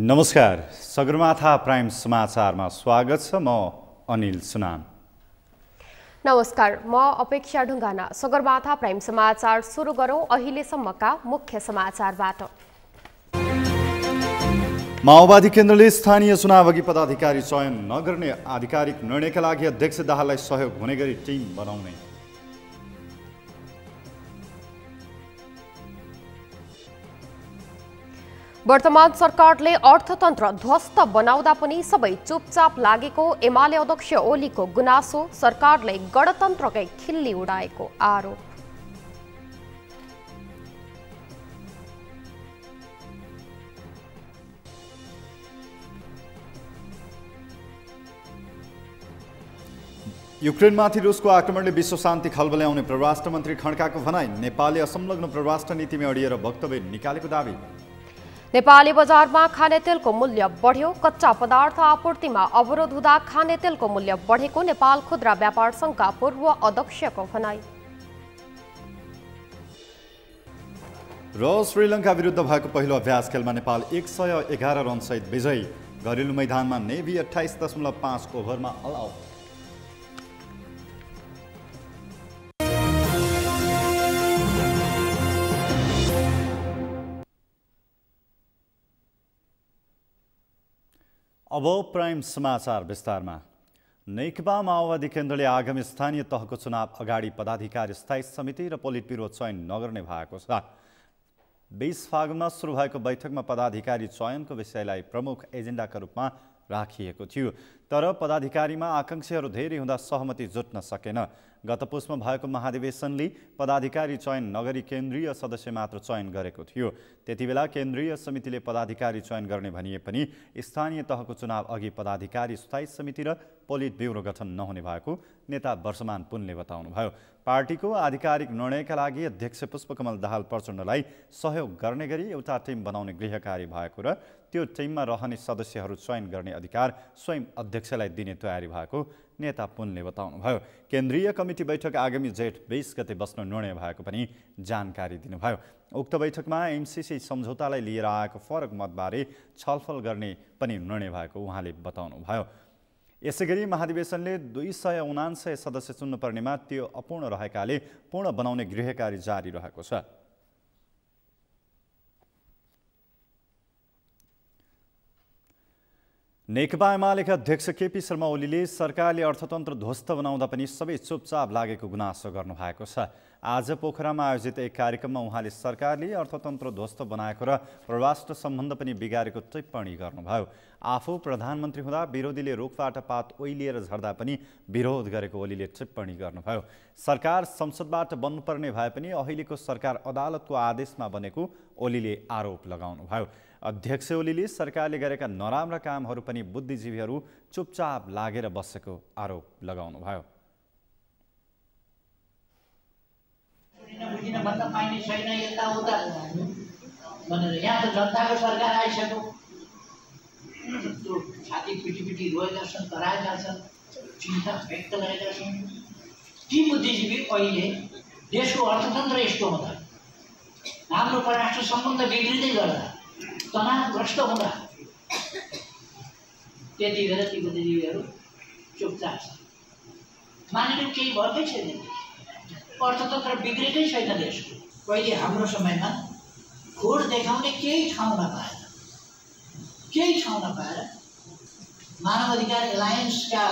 नमस्कार, सगरमाथा प्राइम समाचारमा स्वागत छ। म अनिल सुनाम। नमस्कार, म अपेक्षा ढुङ्गाना। सगरमाथा प्राइम समाचार सुरु गरौँ अहिलेसम्मका मुख्य समाचारबाट। माओवादी केन्द्रले स्थानीय चुनावअघि पदाधिकारी चयन नगर्ने आधिकारिक निर्णयका लागि अध्यक्ष दाहाललाई सहयोग हुने गरी टिम बनाउने। वर्तमान सरकारले अर्थतन्त्र ध्वस्त बनाउँदा पनि सबै चुपचाप लागेको एमाले अध्यक्ष ओलीको गुनासो। सरकारले गणतन्त्रकै खिल्ली उडाएको आरोप। युक्रेनमाथि रुसको आक्रमणले विश्व शान्ति खलबल्याउने परराष्ट्र मन्त्री खड्काको भनाई। नेपालले असंलग्न परराष्ट्र नीतिमा अडिएर वक्तव्य निकालेको दावी। नेपाली बजारमा खानेतेलको मूल्य बढ्यो। कच्चा पदार्थ आपूर्तिमा अवरोध हुँदा खानेतेलको मूल्य बढेको नेपाल खुद्रा व्यापार संघका पूर्व अध्यक्षको भनाई। र श्रीलङ्का विरुद्ध भएको पहिलो अभ्यास खेलमा नेपाल 111 रनसहित विजयी। घरेलु मैदानमा नेभी 28.5 ओभरमा अल आउट। अब प्राइम समाचार विस्तारमा। नेकपा माओवादी केन्द्रले आगामी स्थानीय तहको चुनाव अगाडि पदाधिकारी स्थायी समिति र पोलिट ब्युरो चयन नगर्ने भएको छ। 20 फागुनमा सुरु भएको बैठकमा पदाधिकारी चयनको विषयलाई प्रमुख एजेन्डाका रूपमा राखिएको थियो। तर पदाधिकारीमा आकांक्षीहरू धेरै हुँदा सहमति जुट्न सकेन। गत पुसमा भएको महाधिवेशनले पदाधिकारी चयन नगरी केन्द्रीय सदस्य मात्र चयन गरेको थियो। त्यतिबेला केन्द्रीय समितिले पदाधिकारी चयन गर्ने भनिए पनि स्थानीय तहको चुनाव अघि पदाधिकारी स्थायी समिति र पोलिट ब्युरो गठन नहुने भएको नेता वर्षमान पुनले बताउनुभयो। पार्टीको आधिकारिक निर्णयका लागि अध्यक्ष पुष्पकमल दाहाल प्रचण्डलाई सहयोग गर्ने गरी एउटा टिम बनाउने गृह कार्य भएको र त्यो टिममा रहने सदस्यहरू चयन गर्ने अधिकार स्वयं अध्यक्षलाई दिने तयारी भएको नेता पुनले बताउनुभयो। केन्द्रीय कमिटी बैठक आगामी जेठ 20 गते बस्न निर्णय भएको पनि जानकारी दिनुभयो। उक्त बैठकमा एमसीसी सम्झौतालाई लिएर आएको फरक मतबारे छलफल गर्ने पनि निर्णय भएको उहाँले बताउनुभयो। यसैगरी महाधिवेशनले 279 सदस्य चुन्नुपर्नेमा त्यो अपूर्ण रहेकाले पूर्ण बनाउने गृह कार्य जारी रहेको छ। नेकपा एमालेका अध्यक्ष केपी शर्मा ओलीले सरकारले अर्थतन्त्र ध्वस्त बनाउँदा पनि सबै चुपचाप लागेको गुनासो गर्नुभएको छ। आज पोखरामा आयोजित एक कार्यक्रममा उहाँले सरकारले अर्थतन्त्र ध्वस्त बनाएको र परराष्ट्र सम्बन्ध पनि बिगारेको टिप्पणी गर्नुभयो। आफू प्रधानमन्त्री हुँदा विरोधीले रुखबाट पात ओइलिएर झर्दा पनि विरोध गरेको ओलीले टिप्पणी गर्नुभयो। सरकार संसदबाट बन्नुपर्ने भए पनि अहिलेको सरकार अदालतको आदेशमा बनेको ओलीले आरोप लगाउनुभयो। अध्यक्ष ओलीले सरकारले गरेका नराम्रा कामहरू पनि बुद्धिजीवीहरू चुपचाप लागेर बसेको आरोप लगाउनुभयो। भन्न पाइने छैन यताउता भनेर यहाँ त जनताको सरकार आइसक्यो। त्यो छाती पिटी रोएका छन्, कराएका छन्, चिन्ता व्यक्त गरेका छन्। ती बुद्धिजीवी अहिले देशको अर्थतन्त्र यस्तो हुँदा, हाम्रो परराष्ट्र सम्बन्ध बिग्रिँदै गर्दा, तनावग्रस्त हुँदा त्यतिखेर ती बुद्धिजीवीहरू चुपचाप छन्। मानिलिउँ केही भएकै छैन, अर्थतन्त्र बिग्रेकै छैन देशको। पहिले हाम्रो समयमा खोड देखाउने केही ठाउँ नपाएर मानव अधिकार एलायन्सका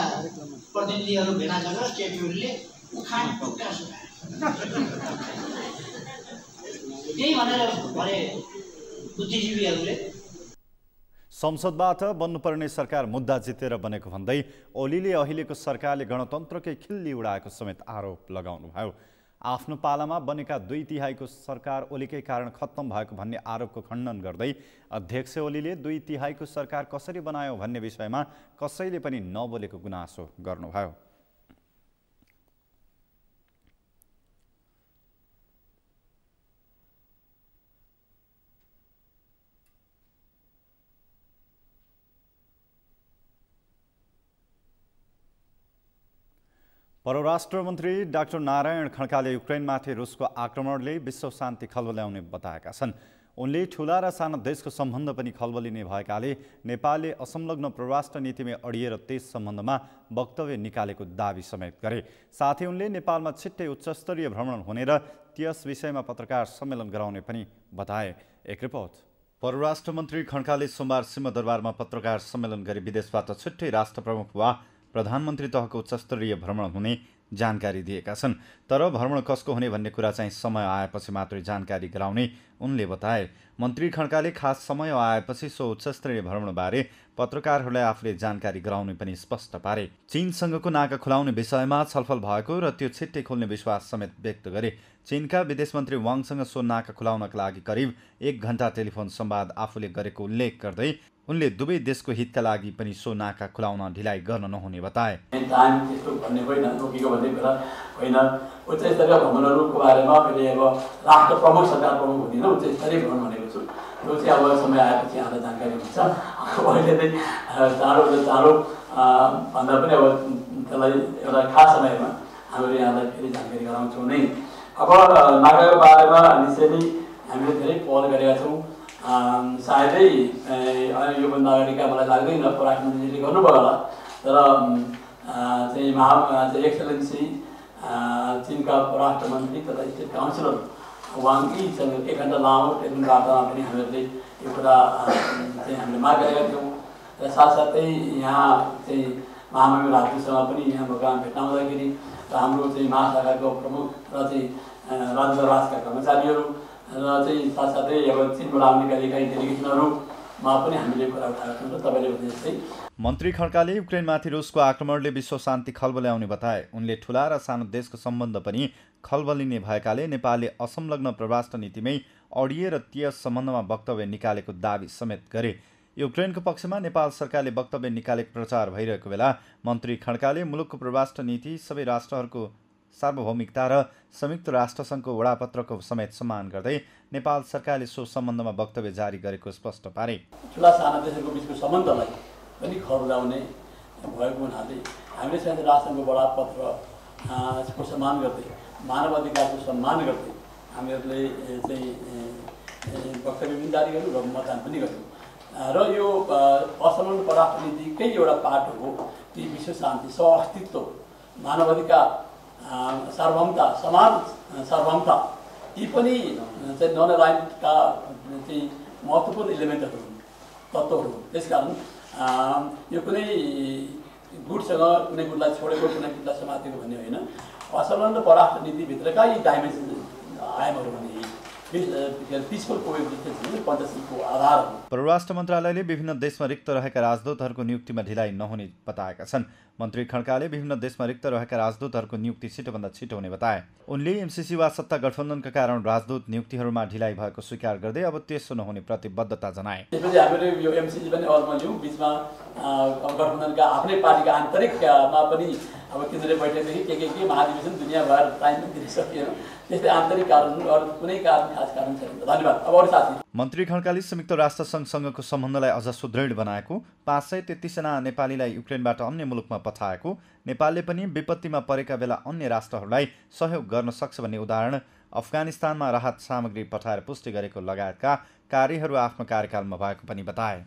प्रतिनिधिहरू भेला गरेर केपीओलीले उखान टुक्का सुनाए। त्यही भनेर भने बुद्धिजीवीहरूले संसदबाट बन्नुपर्ने सरकार मुद्दा जितेर बनेको भन्दै ओलीले अहिलेको सरकारले गणतन्त्रकै खिल्ली उडाएको समेत आरोप लगाउनुभयो। आफ्नो पालामा बनेका 2/3 सरकार ओलीकै कारण खत्तम भएको भन्ने आरोपको खण्डन गर्दै अध्यक्ष ओलीले 2/3 सरकार कसरी बनायो भन्ने विषयमा कसैले पनि नबोलेको गुनासो गर्नुभयो। परराष्ट्र मन्त्री डाक्टर नारायण खड्काले युक्रेनमाथि रुसको आक्रमणले विश्व शान्ति खलबल्याउने बताएका छन्। उनले ठुला र साना देशको सम्बन्ध पनि खलबलिने भएकाले नेपालले असंलग्न परराष्ट्र नीतिमै अडिएर त्यस सम्बन्धमा वक्तव्य निकालेको दावी समेत गरे। साथै उनले नेपालमा छिट्टै उच्चस्तरीय भ्रमण हुने र त्यस विषयमा पत्रकार सम्मेलन गराउने पनि बताए। एक रिपोर्ट। परराष्ट्र मन्त्री खड्काले सोमबार सिंहदरबारमा पत्रकार सम्मेलन गरी विदेशबाट छिट्टै राष्ट्र प्रमुख वा प्रधानमन्त्री तहको उच्चस्तरीय भ्रमण हुने जानकारी दिएका छन्। तर भ्रमण कसको हुने भन्ने कुरा चाहिँ समय आएपछि मात्रै जानकारी गराउने उनले बताए। मन्त्री खड्काले खास समय आएपछि सो उच्चस्तरीय भ्रमणबारे पत्रकारहरूलाई आफूले जानकारी गराउने पनि स्पष्ट पारे। चीनसँगको नाका खुलाउने विषयमा छलफल भएको र त्यो छिट्टै खोल्ने विश्वास समेत व्यक्त गरे। चीनका विदेश मन्त्री वाङसँग सो नाका खुलाउनका लागि करिब 1 घण्टा टेलिफोन संवाद आफूले गरेको उल्लेख गर्दै उनले दुवै देशको हितका लागि पनि सो नाका खुलाउन ढिलाइ गर्न नहुने बताए। उच्चस्तरीय भ्रमणहरूको बारेमा मैले अब राष्ट्र प्रमुख सरकार प्रमुख हुँदैन उच्चस्तरीय भ्रमण भनेको छु। त्यो चाहिँ अब समय आएपछि यहाँलाई जानकारी हुन्छ। अहिले चाहिँ चाँडो भन्दा पनि अब त्यसलाई एउटा खास समयमा हामीले यहाँलाई फेरि जानकारी गराउँछौँ नै। अब नागाको बारेमा निश्चय नै हामीले धेरै पहल गरेका छौँ। सायदै योभन्दा अगाडिका मलाई लाग्दैन परराष्ट्र मन्त्रीले गर्नुभयो होला, तर चाहिँ एक्सलेन्सी चीनका परराष्ट्र मन्त्री तथा स्टेट काउन्सिलर वाङ यीसँग 1 घण्टा लामो टेलिफोन वार्तामा पनि हामीले यो कुरा चाहिँ हामीले माग गरेका थियौँ। र साथसाथै यहाँ चाहिँ महामहिम राजदूतसँग पनि यहाँ प्रोग्राम भेट्न आउँदाखेरि र हाम्रो चाहिँ महाशाखाको प्रमुख र चाहिँ राजदूतावासका कर्मचारीहरू र चाहिँ साथसाथै अब चीनबाट आउने कहिलेकाहीँ डेलिगेसनहरूमा पनि हामीले कुरा उठाएका छौँ। र तपाईँले भने जस्तै मन्त्री खड्काले युक्रेनमाथि रुसको आक्रमणले विश्व शान्ति खलबल्याउने बताए। उनले ठुला र सानो देशको सम्बन्ध पनि खलबलिने भएकाले नेपालले असंलग्न परराष्ट्र नीतिमै अडिएर त्यस सम्बन्धमा वक्तव्य निकालेको दावी समेत गरे। युक्रेनको पक्षमा नेपाल सरकारले वक्तव्य निकालेको प्रचार भइरहेको बेला मन्त्री खड्काले मुलुकको परराष्ट्र नीति सबै राष्ट्रहरूको सार्वभौमिकता र संयुक्त राष्ट्रसङ्घको वडापत्रको समेत सम्मान गर्दै नेपाल सरकारले सो सम्बन्धमा वक्तव्य जारी गरेको स्पष्ट पारे। ठुला साना देशहरूको बिचको सम्बन्धलाई पनि खर्लाउने भएको हुनाले हामीले संयुक्त राष्ट्रसङ्घको वडापत्रको सम्मान गर्दै मानव अधिकारको सम्मान गर्दै हामीहरूले चाहिँ वक्तव्य पनि जारी गर्यौँ र मतदान पनि गर्यौँ। र यो असंलग्न परराष्ट्र नीतिकै एउटा पार्ट हो कि विश्व शान्ति, सहअस्तित्व, मानव अधिकार, सार्वभौमता, समान सार्वभौमता यी पनि चाहिँ नन अलाइन्डका चाहिँ महत्त्वपूर्ण इलिमेन्टहरू हुन्, तत्त्वहरू हुन्। त्यसकारण यो कुनै गुटसँग कुनै गुटलाई छोडेको कुनै गुटलाई समातेको भन्ने होइन। असंलग्न परराष्ट्र नीतिभित्रका यी डाइमेन्सन आयामहरू भने पिसफुल कोएक्जिस्टेन्स पञ्चशीलको आधार हो। परराष्ट्र मन्त्रालयले विभिन्न देशमा रिक्त रहेका राजदूतहरूको नियुक्तिमा ढिलाइ नहुने बताएका छन्। मन्त्री खड्काले विभिन्न देशमा रिक्त रहेका राजदूतहरूको नियुक्ति छिटोभन्दा छिटो हुने बताए। उनले एमसीसी वा सत्ता गठबन्धनका कारण राजदूत नियुक्तिहरूमा ढिलाइ भएको स्वीकार गर्दै अब त्यसो नहुने प्रतिबद्धता जनाए। त्यसपछि हामीले यो एमसीसी पनि अरूमा लियौँ, बिचमा गठबन्धनका आफ्नै पार्टीका आन्तरिकमा पनि अब केन्द्रीय बैठकदेखि के महाधिवेशन दुनियाँभर टाइम दिन सकिएन। त्यस्तै आन्तरिक कारणहरू अरू कुनै कारण खास कारण छैन। धन्यवाद। अब अरू साथी। मन्त्री खड्काले संयुक्त राष्ट्रसङ्घसँगको सम्बन्धलाई अझ सुदृढ बनाएको, 533 जना नेपालीलाई युक्रेनबाट अन्य मुलुकमा पठाएको, नेपालले पनि विपत्तिमा परेका बेला अन्य राष्ट्रहरूलाई सहयोग गर्न सक्छ भन्ने उदाहरण, अफगानिस्तानमा राहत सामग्री पठाएर पुष्टि गरेको लगायतका कार्यहरू आफ्नो कार्यकालमा भएको पनि बताए।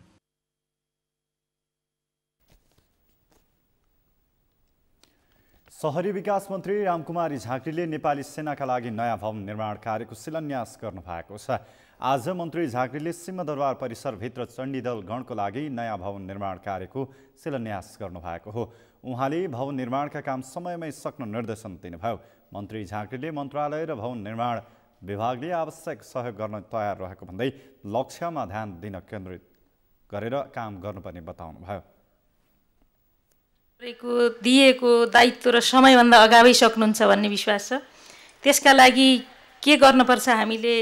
शहरी विकास मन्त्री रामकुमारी झाँक्रीले नेपाली सेनाका लागि नयाँ भवन निर्माण कार्यको शिलान्यास गर्नु भएको छ। आज मन्त्री झाँक्रीले सिंहदरबार परिसरभित्र चण्डीदल गणको लागि नयाँ भवन निर्माण कार्यको शिलान्यास गर्नु भएको हो। उहाँले भवन निर्माणका काम समयमै सक्न निर्देशन दिनुभयो। मन्त्री झाँक्रीले मन्त्रालय र भवन निर्माण विभागले आवश्यक सहयोग गर्न तयार रहेको भन्दै लक्ष्यमा ध्यान दिन केन्द्रित गरेर काम गर्नुपर्ने बताउनुभयो। दिएको दायित्व र समयभन्दा अगावै सक्नुहुन्छ भन्ने विश्वास छ। त्यसका लागि के गर्नुपर्छ हामीले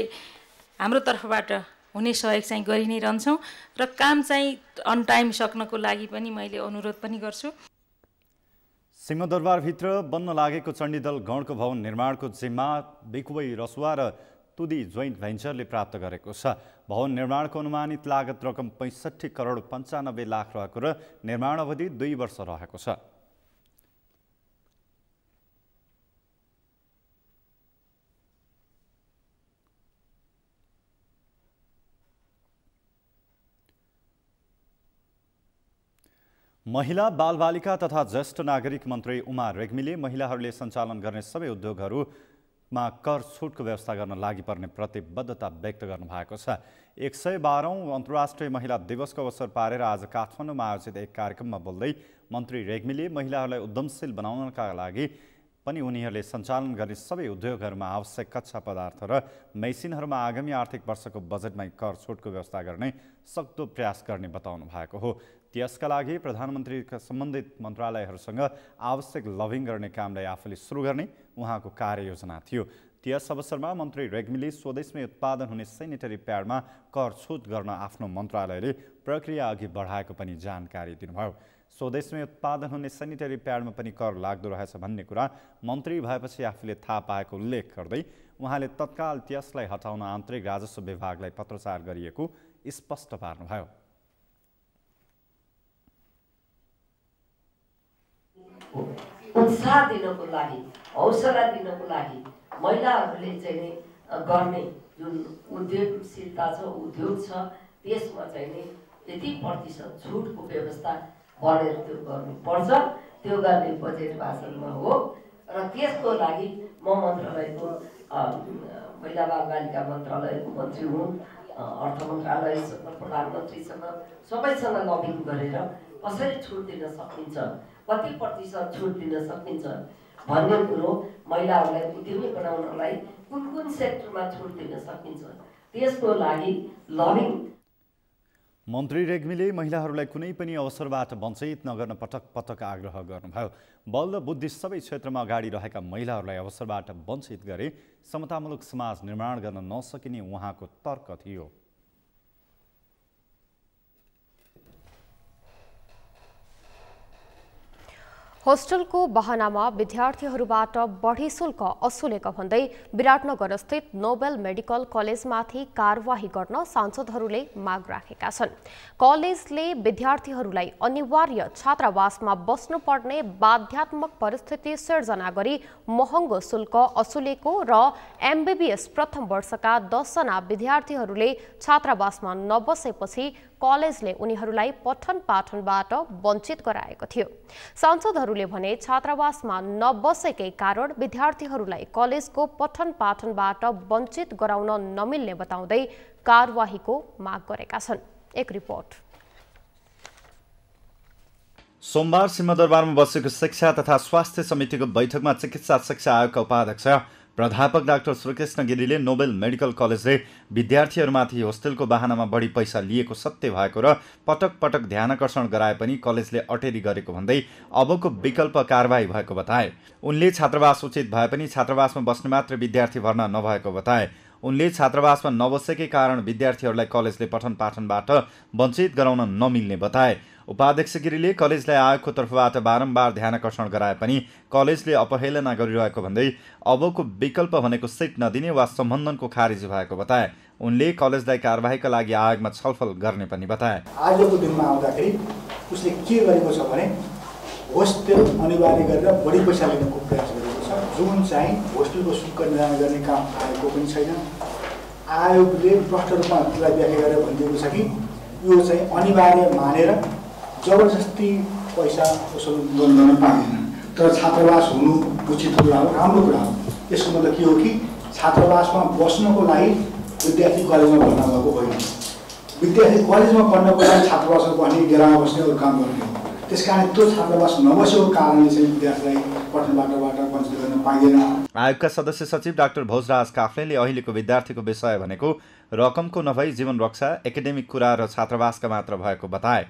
हाम्रो तर्फबाट हुने सहयोग चाहिँ गरि नै रहन्छौँ र काम चाहिँ अन टाइम सक्नको लागि पनि मैले अनुरोध पनि गर्छु। सिंहदरबारभित्र बन्न लागेको चण्डीदल गणको भवन निर्माणको जिम्मा बिकुवै रसुवा र तुदी जोइन्ट भेन्चरले प्राप्त गरेको छ। भवन निर्माणको अनुमानित लागत रकम 65 करोड 95 लाख रहेको र निर्माण अवधि 2 वर्ष रहेको छ। महिला बालबालिका तथा ज्येष्ठ नागरिक मन्त्री उमा रेग्मीले महिलाहरूले सञ्चालन गर्ने सबै उद्योगहरूमा कर छुटको व्यवस्था गर्न लागि पर्ने प्रतिबद्धता व्यक्त गर्नुभएको छ। 112औं अन्तर्राष्ट्रिय महिला दिवसको अवसर पारेर आज काठमाडौँमा आयोजित एक कार्यक्रममा बोल्दै मन्त्री रेग्मीले महिलाहरूलाई उद्यमशील बनाउनका लागि पनि उनीहरूले सञ्चालन गर्ने सबै उद्योगहरूमा आवश्यक कच्चा पदार्थ र मेसिनहरूमा आगामी आर्थिक वर्षको बजेटमै कर छुटको व्यवस्था गर्ने सक्दो प्रयास गर्ने बताउनु भएको हो। त्यसका लागि प्रधानमन्त्रीका सम्बन्धित मन्त्रालयहरूसँग आवश्यक लबिङ गर्ने कामलाई आफूले सुरु गर्ने उहाँको कार्ययोजना थियो। त्यस अवसरमा मन्त्री रेग्मीले स्वदेशमै उत्पादन हुने सेनिटरी प्याडमा कर छुट गर्न आफ्नो मन्त्रालयले प्रक्रिया अघि बढाएको पनि जानकारी दिनुभयो। स्वदेशमै उत्पादन हुने सेनिटरी प्याडमा पनि कर लाग्दो रहेछ भन्ने कुरा मन्त्री भएपछि आफूले थाहा पाएको उल्लेख गर्दै उहाँले तत्काल त्यसलाई हटाउन आन्तरिक राजस्व विभागलाई पत्रचार गरिएको स्पष्ट पार्नुभयो। उत्साह दिनको लागि, हौसला दिनको लागि महिलाहरूले चाहिँ गर्ने जुन उद्यमशीलता छ, उद्योग छ, त्यसमा चाहिँ यति प्रतिशत छुटको व्यवस्था बढेर त्यो गर्नुपर्छ। त्यो गर्ने बजेट भाषणमा हो र त्यसको लागि म मन्त्रालयको महिला बालबालिका मन्त्रालयको मन्त्री हुँ। अर्थ मन्त्रालयसँग, प्रधानमन्त्रीसँग सबैसँग लबिङ गरेर कसरी छुट दिन सकिन्छ, कति प्रतिशत छुट दिन सकिन्छ भन्ने कुरो, महिलाहरूलाई उद्यमी बनाउनलाई कुन कुन सेक्टरमा छुट दिन सकिन्छ त्यसको लागि लबिङ। मन्त्री रेग्मीले महिलाहरूलाई कुनै पनि अवसरबाट वञ्चित नगर्न पटक पटक आग्रह गर्नुभयो। बल र बुद्धि सबै क्षेत्रमा अगाडि रहेका महिलाहरूलाई अवसरबाट वञ्चित गरे समतामूलक समाज निर्माण गर्न नसकिने उहाँको तर्क थियो। होस्टलको बहानामा विद्यार्थीहरूबाट बढी शुल्क असुलेका भन्दै विराटनगर स्थित नोबेल मेडिकल कलेजमाथि कारवाही गर्न सांसदहरूले माग राखेका छन्। कलेजले विद्यार्थीहरूलाई अनिवार्य छात्रावासमा बस्नुपर्ने बाध्यात्मक परिस्थिति सिर्जना गरी महँगो शुल्क असुलेको र एमबीबीएस प्रथम वर्षका 10 जना विद्यार्थीहरूले छात्रावासमा नबसेपछि कलेजले उनीहरूलाई पठन पाठनबाट वञ्चित गराएको थियो। सांसदहरूले भने छात्रावासमा नबसेकै कारण विद्यार्थीहरूलाई कलेजको पठन पाठनबाट वञ्चित गराउन नमिल्ने बताउँदै कारवाहीको माग गरेका छन्। एक रिपोर्ट। सोमबार सिंहदरबारमा बसेको शिक्षा तथा स्वास्थ्य समितिको बैठकमा चिकित्सा शिक्षा आयोगका उपाध्यक्ष प्राध्यापक डाक्टर श्रीकृष्ण गिरीले नोबेल मेडिकल कलेजले विद्यार्थीहरूमाथि होस्टेलको बहानामा बढी पैसा लिएको सत्य भएको र पटक पटक ध्यानकर्षण गराए पनि कलेजले अटेरी गरेको भन्दै अबको विकल्प कारबाही भएको बताए। उनले छात्रावास उचित भए पनि छात्रावासमा बस्ने मात्र विद्यार्थी भर्ना नभएको बताए। उनले छात्रावासमा नबसेकै कारण विद्यार्थीहरूलाई कलेजले पठन पाठनबाट वञ्चित गराउन नमिल्ने बताए। उपाध्यक्ष गिरीले कलेजलाई आयोगको तर्फबाट बारम्बार ध्यानकर्षण गराए पनि कलेजले अपहेलना गरिरहेको भन्दै अबको विकल्प भनेको सिट नदिने वा सम्बन्धनको खारेजी भएको बताए। उनले कलेजलाई कारबाहीका लागि आयोगमा छलफल गर्ने पनि बताए। आजको दिनमा आउँदाखेरि उसले के गरेको छ भने होस्टेल अनिवार्य गरेर बढी पैसा लिनको प्रयास गरेको छ, जुन चाहिँ होस्टेलको शुल्क निर्धारण गर्ने काम आयोगको पनि छैन। आयोगले प्रष्ट रूपमा त्यसलाई व्याख्या गरेर भनिदिएको छ कि यो चाहिँ अनिवार्य मानेर जबरजस्ती पैसा वसुल गर्न पाइँदैन। तर छात्रावास हुनु उचित कुरा हो, राम्रो कुरा हो। यसको मतलब के हो कि छात्रावासमा बस्नको लागि विद्यार्थी कलेजमा भर्ना भएको होइन। विद्यार्थी कलेजमा पढ्नको लागि छात्रावासमा बस्ने, डेरामा बस्ने अरू काम गर्ने हो। त्यस कारण त्यो छात्रावास नबसेको कारणले चाहिँ विद्यार्थीलाई पठनबाट वञ्चित गर्न पाइँदैन। आयोगका सदस्य सचिव डाक्टर भोजराज काफ्लेले अहिलेको विद्यार्थीको विषय भनेको रकमको नभई जीवन रक्षा, एकाडेमिक कुरा र छात्रावासका मात्र भएको बताए।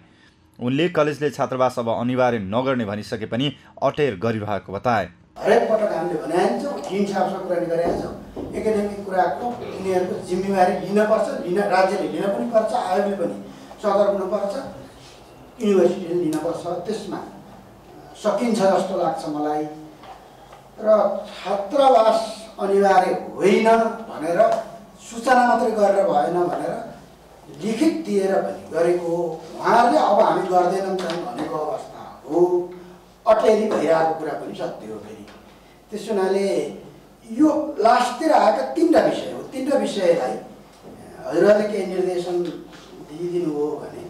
उनले कलेजले छात्रावास अब अनिवार्य नगर्ने भनिसके पनि अटेर गरिरहेको बताए। हरेक पटक हामीले भनेका छौँ, हिसाबसँग कुरा गरेका छौँ। एकाडेमिक कुराको यिनीहरूको जिम्मेवारी लिनपर्छ, राज्यले लिन पनि पर्छ, आयोगले पनि सदर हुनुपर्छ, युनिभर्सिटीले लिनपर्छ। त्यसमा सकिन्छ जस्तो लाग्छ मलाई। र छात्रावास अनिवार्य होइन भनेर सूचना मात्रै गरेर भएन भनेर लिखित दिएर पनि गरेको उहाँहरूले अब हामी गर्दैनौँ चाहिँ भनेको अवस्था हो। अटेरी भइरहेको कुरा पनि सत्य हो। फेरि त्यस हुनाले यो लास्टतिर आएका 3टा विषय हो। 3टा विषयलाई हजुरहरूले केही निर्देशन दिइदिनु हो भने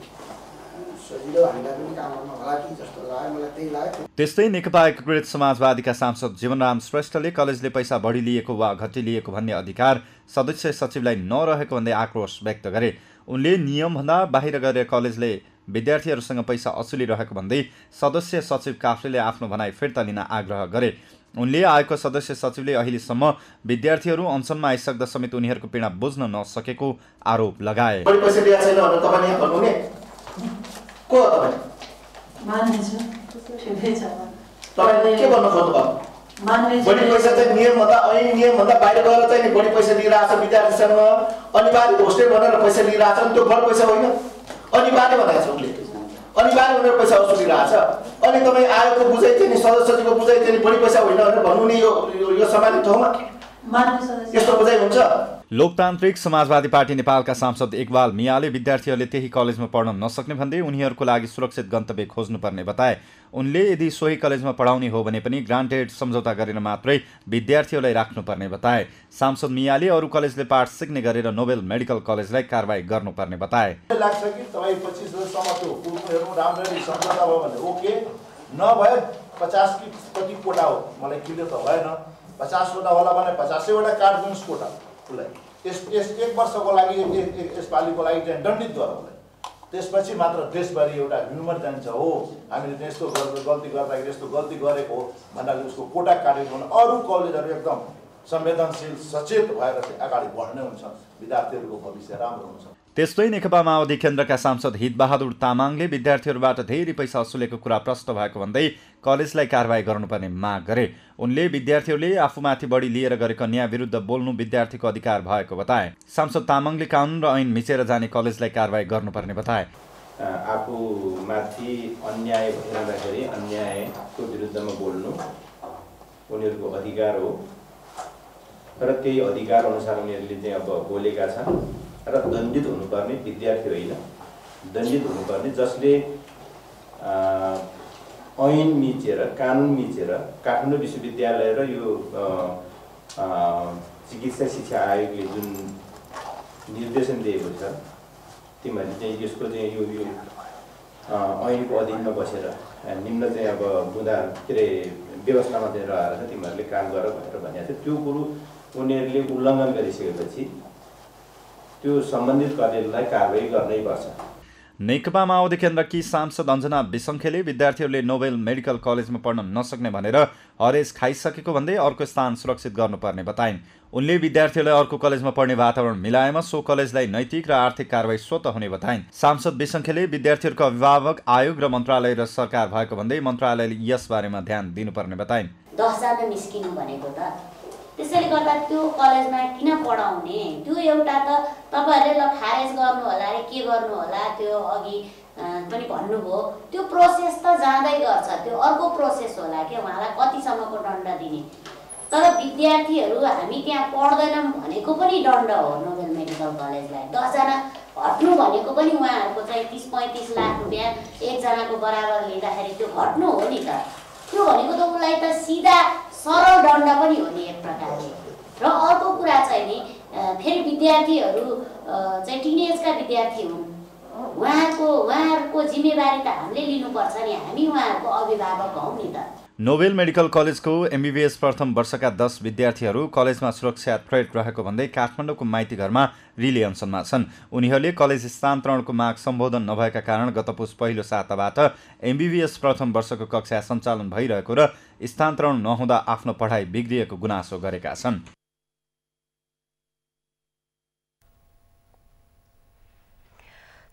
सजिलो हामीलाई पनि काम गर्न होला कि जस्तो लाग्यो, मलाई त्यही लाग्यो। त्यस्तै नेकपा एकीकृत समाजवादीका सांसद जीवनराम श्रेष्ठले कलेजले पैसा बढी लिएको वा घटी लिएको भन्ने अधिकार सदस्य सचिवलाई नरहेको भन्दै आक्रोश व्यक्त गरे। उनले नियमभन्दा बाहिर गएर कलेजले विद्यार्थीहरूसँग पैसा असुलिरहेको भन्दै सदस्य सचिव काफ्लेले आफ्नो भनाइ फिर्ता लिन आग्रह गरे। उनले आएको सदस्य सचिवले अहिलेसम्म विद्यार्थीहरू अनसनमा आइसक्दा समेत उनीहरूको पीडा बुझ्न नसकेको आरोप लगाए। बढी पैसा दिएको छैन भनेर तपाईले यहाँ भन्नुहुने को हो? तपाईले मान्नेछु, ठिकै छ। तपाईले के भन्न खोज्नुभयो? मान्नेछु। बढी पैसा चाहिँ नियमभन्दा ऐन नियमभन्दा बाहिर गएर चाहिँ नि बढी पैसा लिइरहेछ विद्यार्थीसँग, अनिवार्य होस्टेल भनेर पैसा लिइरहेछ, त्यो बढी पैसा होइन, अनिवार्य भनेको छ उनले, अनिवार्य भनेर पैसा वसुलिरहेछ। अनि तपाईँ आयोगको बुझाइ चाहिँ नि सदस्य सचिवको बुझाइ चाहिँ बढी पैसा होइन भनेर भन्नु नि यो सम्मानित ठाउँमा यस्तो बुझाइ हुन्छ? लोकतान्त्रिक समाजवादी पार्टी नेपालका सांसद इकबाल मियाले विद्यार्थीहरूले त्यही कलेजमा पढ्न नसक्ने भन्दै उनीहरूको लागि सुरक्षित गन्तव्य खोज्नुपर्ने बताए। उनले यदि सोही कलेजमा पढाउने हो भने पनि ग्रान्टेड सम्झौता गरेर मात्रै विद्यार्थीहरूलाई राख्नुपर्ने बताए। सांसद मियाले अरू कलेजले पाठ सिक्ने गरेर नोबेल मेडिकल कलेजलाई कारबाही गर्नुपर्ने बताए। लाग्छ कि तपाईँ 25 वर्षसम्म त्यो हेर्नु राम्ररी सम्झौता भयो भने ओके, नभए 50 कि कति कोटा हो मलाई क्लियर त भएन, 50 वटा होला भने 50 वटा काट्दिनुहोस् कोटा उसलाई। यस एक वर्षको लागि यसपालिको लागि चाहिँ दण्डित गरौँ उसलाई। त्यसपछि मात्र देशभरि एउटा ह्युमर जान्छ हो हामीले यस्तो गल्ती गर्दाखेरि यस्तो गल्ती गरेको हो भन्नाले उसको कोटा काटेको भने अरू कलेजहरू एकदम संवेदनशील सचेत भएर चाहिँ अगाडि बढ्ने हुन्छ, विद्यार्थीहरूको भविष्य राम्रो हुन्छ। त्यस्तै नेकपा माओवादी केन्द्रका सांसद हितबहादुर तामाङले विद्यार्थीहरूबाट धेरै पैसा असुलेको कुरा प्रष्ट भएको भन्दै कलेजलाई कारबाही गर्नुपर्ने माग गरे। उनले विद्यार्थीहरूले आफूमाथि बढी लिएर गरेको अन्याय विरुद्ध बोल्नु विद्यार्थीको अधिकार भएको बताए। सांसद तामाङले कानुन र ऐन मिचेर जाने कलेजलाई कारबाही गर्नुपर्ने बताए। आफूमाथि अन्याय भइरहँदाखेरि अन्यायको विरुद्धमा बोल्नु उनीहरूको अधिकार हो र त्यही अधिकार अनुसार उनीहरूले चाहिँ अब बोलेका छन् र दण्डित हुनुपर्ने विद्यार्थी होइन, दण्डित हुनुपर्ने जसले ऐन मिचेर कानुन मिचेर काठमाडौँ विश्वविद्यालय र यो चिकित्सा शिक्षा आयोगले जुन निर्देशन दिएको छ तिमीहरूले चाहिँ यसको चाहिँ यो ऐनको अधीनमा बसेर निम्न चाहिँ अब बुँदा के अरे व्यवस्थामा चाहिँ रहेर तिमीहरूले काम गर भनेर भनेको छ। त्यो कुरो उनीहरूले उल्लङ्घन गरिसकेपछि त्यो सम्बन्धित कलेजलाई कारबाही गर्नै पर्छ। नेकपा माओवादी केन्द्रकी सांसद अञ्जना विसङ्खेले विद्यार्थीहरूले नोबेल मेडिकल कलेजमा पढ्न नसक्ने भनेर हरेस खाइसकेको भन्दै अर्को स्थान सुरक्षित गर्नुपर्ने बताइन्। उनले विद्यार्थीहरूलाई अर्को कलेजमा पढ्ने वातावरण मिलाएमा सो कलेजलाई नैतिक र आर्थिक कारबाही स्वतः हुने बताइन्। सांसद विसङ्खेले विद्यार्थीहरूको अभिभावक आयोग र मन्त्रालय र सरकार भएको भन्दै मन्त्रालयले यसबारेमा ध्यान दिनुपर्ने बताइन्। 10 जना निस्किनु भनेको त त्यसैले गर्दा त्यो कलेजमा किन पढाउने, त्यो एउटा त तपाईहरुले ल खारेज गर्नु होला रे के गर्नु होला, त्यो अघि पनि भन्नुभयो, त्यो प्रोसेस त जाँदै गर्छ, त्यो अर्को प्रोसेस होला के उहाँलाई कतिसम्मको दण्ड दिने। तर विद्यार्थीहरू हामी त्यहाँ पढ्दैनौँ भनेको पनि दण्ड हो नोबेल मेडिकल कलेजलाई। 10 जना हट्नु भनेको पनि उहाँहरूको चाहिँ 30-35 लाख रुपैयाँ एकजनाको बराबर लिँदाखेरि त्यो हट्नु हो नि त। त्यो भनेको त उसलाई त सिधा सरल दण्ड पनि हो नि एक प्रकारले। र अर्को कुरा चाहिँ नि फेरि विद्यार्थीहरू चाहिँ टिनेजका विद्यार्थी हुन्, उहाँहरूको जिम्मेवारी त हामीले लिनुपर्छ नि, हामी उहाँहरूको अभिभावक हौँ नि त। नोबेल मेडिकल कलेजको एमबीबीएस प्रथम वर्षका 10 विद्यार्थीहरू कलेजमा सुरक्षा थ्रेट रहेको भन्दै काठमाडौँको माइती घरमा रिले अनसनमा छन्। उनीहरूले कलेज स्थानान्तरणको माग सम्बोधन नभएका कारण गत पुस पहिलो साताबाट एमबीबीएस प्रथम वर्षको कक्षा सञ्चालन भइरहेको र स्थानान्तरण नहुँदा आफ्नो पढाइ बिग्रिएको गुनासो गरेका छन्।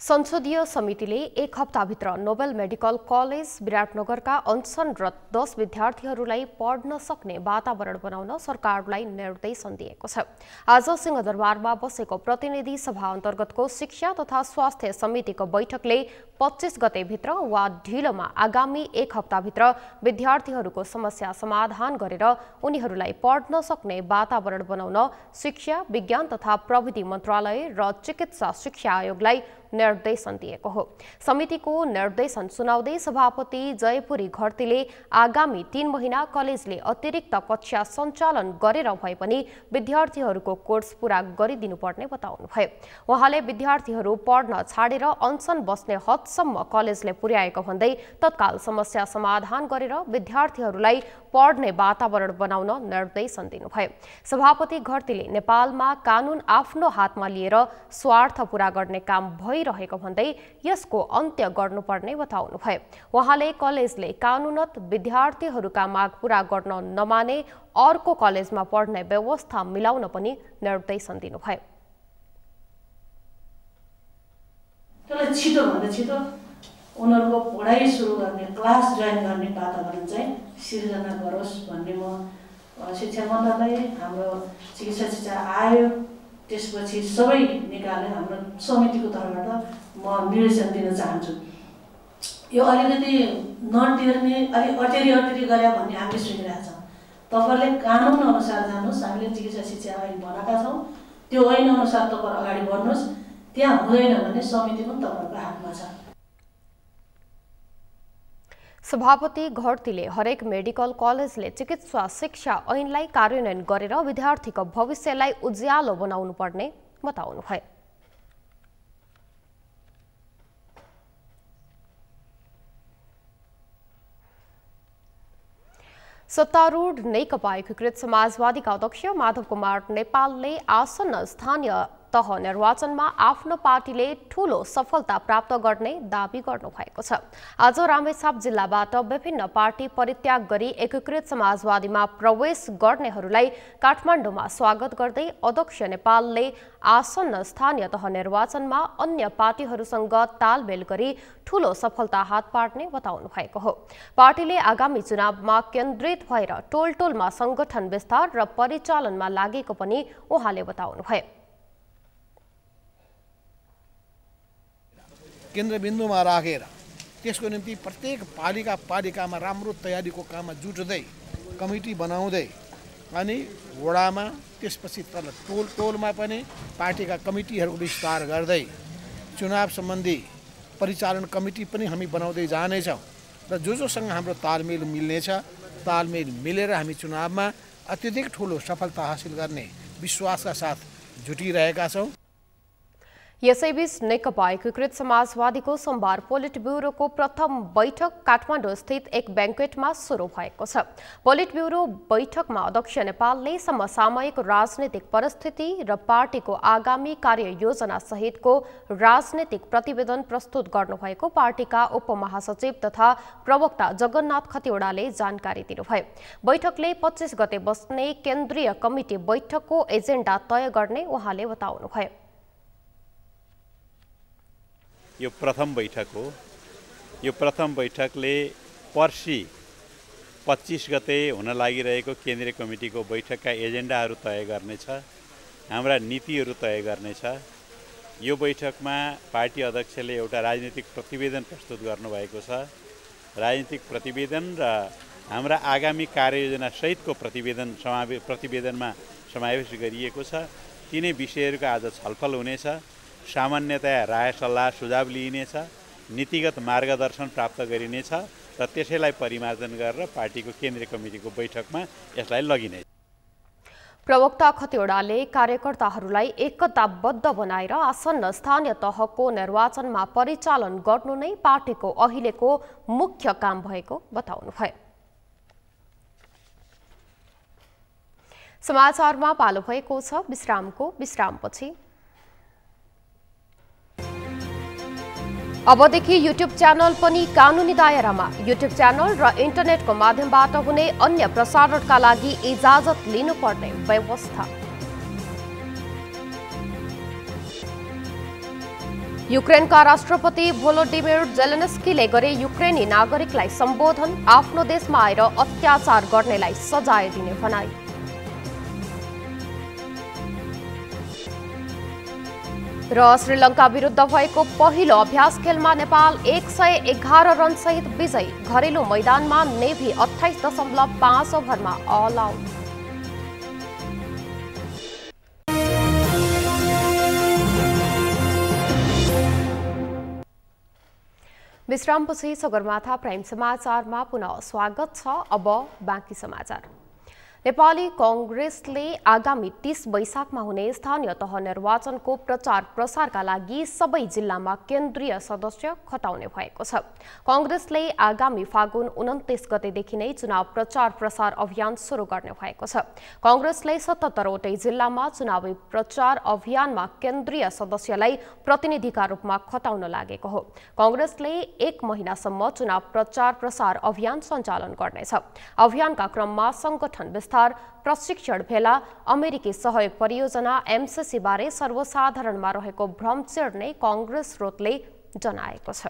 संसदीय समितिले एक हप्ताभित्र नोबेल मेडिकल कलेज विराटनगरका अनसनरत 10 विद्यार्थीहरूलाई पढ्न सक्ने वातावरण बनाउन सरकारलाई निर्देशन दिएको छ। आज सिंहदरबारमा बसेको प्रतिनिधि सभा अन्तर्गतको शिक्षा तथा स्वास्थ्य समितिको बैठकले 25 गतेभित्र वा ढिलोमा आगामी एक हप्ताभित्र विद्यार्थीहरूको समस्या समाधान गरेर उनीहरूलाई पढ्न सक्ने वातावरण बनाउन शिक्षा, विज्ञान तथा प्रविधि मन्त्रालय र चिकित्सा शिक्षा आयोगलाई निर्देशन दिएको हो। समितिको निर्देशन सुनाउँदै सभापति जयपुरी घरतीले आगामी 3 महिना कलेजले अतिरिक्त कक्षा सञ्चालन गरेर भए पनि विद्यार्थीहरूको कोर्स पूरा गरिदिनुपर्ने बताउनुभयो। उहाँले विद्यार्थीहरू पढ्न छाडेर अनसन बस्ने हदसम्म कलेजले पुर्याएको भन्दै तत्काल समस्या समाधान गरेर विद्यार्थीहरूलाई पढ्ने वातावरण बनाउन निर्देशन दिनुभयो। सभापति घरतीले नेपालमा कानुन आफ्नो हातमा लिएर स्वार्थ पूरा गर्ने काम भइरहेको भन्दै यसको अन्त्य गर्नुपर्ने बताउनुभयो। उहाँले कलेजले कानुनत विद्यार्थीहरूका माग पूरा गर्न नमाने अर्को कलेजमा पढ्ने व्यवस्था मिलाउन पनि निर्देशन दिनुभयो। त्यसलाई छिटोभन्दा छिटो उनीहरूको पढाइ सुरु गर्ने, क्लास जोइन गर्ने वातावरण चाहिँ सिर्जना गरोस् भन्ने म शिक्षा मन्त्रालय, हाम्रो चिकित्सा शिक्षा आयोग, त्यसपछि सबै निकायले हाम्रो समितिको तर्फबाट म निर्देशन दिन चाहन्छु। यो अलिकति नटेर्ने, अलिक अटेरी गरे भन्ने हामीले सुनिरहेका छौँ। तपाईँहरूले कानुन अनुसार जानुहोस्, हामीले चिकित्सा शिक्षा ऐन बनाएका छौँ, त्यो ऐन अनुसार तपाईँ अगाडि बढ्नुहोस्। त्यहाँ हुँदैन भने समिति पनि तपाईँहरूको हातमा छ। सभापति घरतीले हरेक मेडिकल कलेजले चिकित्सा शिक्षा ऐनलाई कार्यान्वयन गरेर विद्यार्थीको भविष्यलाई उज्यालो बनाउनु पर्ने बताउनुभयो। सत्तारूढ नेकपा एकीकृत समाजवादीका अध्यक्ष माधव कुमार नेपालले आसन्न स्थानीय तह निर्वाचनमा आफ्नो पार्टीले ठूलो सफलता प्राप्त गर्ने दाबी गर्नुभएको छ। आज रामेछाप जिल्लाबाट विभिन्न पार्टी परित्याग गरी एकीकृत समाजवादीमा प्रवेश गर्नेहरूलाई काठमाडौँमा स्वागत गर्दै अध्यक्ष नेपालले आसन्न स्थानीय तह निर्वाचनमा अन्य पार्टीहरूसँग तालमेल गरी ठूलो सफलता हात पार्ने बताउनु भएको हो। पार्टीले आगामी चुनावमा केन्द्रित भएर टोलटोलमा संगठन विस्तार र परिचालनमा लागेको पनि उहाँले बताउनुभयो। केन्द्रबिन्दुमा राखेर त्यसको निम्ति प्रत्येक पालिकामा राम्रो तयारीको काममा जुट्दै कमिटी बनाउँदै अनि वडामा त्यसपछि तल टोलमा पनि पार्टीका कमिटीहरूको विस्तार गर्दै चुनाव सम्बन्धी परिचालन कमिटी पनि हामी बनाउँदै जानेछौँ र जोसँग हाम्रो तालमेल मिल्नेछ, तालमेल मिलेर हामी चुनावमा अत्यधिक ठुलो सफलता हासिल गर्ने विश्वासका साथ जुटिरहेका छौँ। यसैबीच नेकपा एकीकृत समाजवादीको सोमबार पोलिट ब्युरोको प्रथम बैठक काठमाडौँ स्थित एक ब्याङ्क्वेटमा सुरु भएको छ। पोलिट ब्युरो बैठकमा अध्यक्ष नेपालले समसामयिक राजनीतिक परिस्थिति र पार्टीको आगामी कार्ययोजना सहितको राजनीतिक प्रतिवेदन प्रस्तुत गर्नुभएको पार्टीका उपमहासचिव तथा प्रवक्ता जगन्नाथ खतिवड़ाले जानकारी दिनुभयो। बैठकले 25 गते बस्ने केन्द्रीय कमिटी बैठकको एजेन्डा तय गर्ने उहाँले बताउनुभयो। यो प्रथम बैठक हो। यो प्रथम बैठकले पर्सि 25 गते हुन लागिरहेको केन्द्रीय कमिटीको बैठकका एजेन्डाहरू तय गर्नेछ, हाम्रा नीतिहरू तय गर्नेछ। यो बैठकमा पार्टी अध्यक्षले एउटा राजनीतिक प्रतिवेदन प्रस्तुत गर्नुभएको छ। राजनीतिक प्रतिवेदन र हाम्रा आगामी कार्ययोजना सहितको प्रतिवेदनमा समावेश गरिएको छ। तिनै विषयहरूको आज छलफल हुनेछ। सामान्यतया राय सल्लाह सुझाव लिइनेछ, नीतिगत मार्गदर्शन प्राप्त गरिनेछ र त्यसैलाई परिमार्जन गरेर पार्टीको केन्द्रीय कमिटीको बैठकमा यसलाई लगिनेछ। प्रवक्ता खतिवड़ाले कार्यकर्ताहरूलाई एकताबद्ध बनाएर आसन्न स्थानीय तहको निर्वाचनमा परिचालन गर्नु नै पार्टीको अहिलेको मुख्य काम भएको बताउनुभयो। समाचारमा पालो भएको छ विश्रामको। विश्रामपछि अबदेखि युट्युब च्यानल पनि कानुनी दायरामा। युट्युब च्यानल र इन्टरनेटको माध्यमबाट हुने अन्य प्रसारणका लागि इजाजत लिनुपर्ने व्यवस्था। युक्रेनका राष्ट्रपति भोलोडिमिर जेलेन्स्कीले गरे युक्रेनी नागरिकलाई सम्बोधन, आफ्नो देशमा आएर अत्याचार गर्नेलाई सजाय दिने भनाई। र श्रीलङ्का विरुद्ध भएको पहिलो अभ्यास खेलमा नेपाल 111 रन सहित विजयी। घरेलु मैदानमा नेभी 28.5 ओभरमा अल आउट। विश्रामपछि सगरमाथा प्राइम समाचारमा पुनः स्वागत छ। अब बाँकी समाचार। नेपाली कांग्रेसले आगामी 30 वैशाखमा हुने स्थानीय तह निर्वाचनको प्रचार प्रसारका लागि सबै जिल्लामा केन्द्रीय सदस्य खटाउने भएको छ। कांग्रेसले आगामी फागुन 29 गतेदेखि नै चुनाव प्रचार प्रसार अभियान सुरु गर्ने भएको छ। कांग्रेसले 77 वटै जिल्लामा चुनावी प्रचार अभियानमा केन्द्रीय सदस्यलाई प्रतिनिधिका रूपमा खटाउन लागेको हो। कांग्रेसले 1 महिनासम्म चुनाव प्रचार प्रसार अभियान सञ्चालन गर्नेछ। अभियानका क्रममा संगठन प्रशिक्षण भेला, अमेरिकी सहयोग परियोजना एमसीसी बारे सर्वसाधारणमा रहेको भ्रम चिर्ने कांग्रेस स्रोतले जनाएको छ।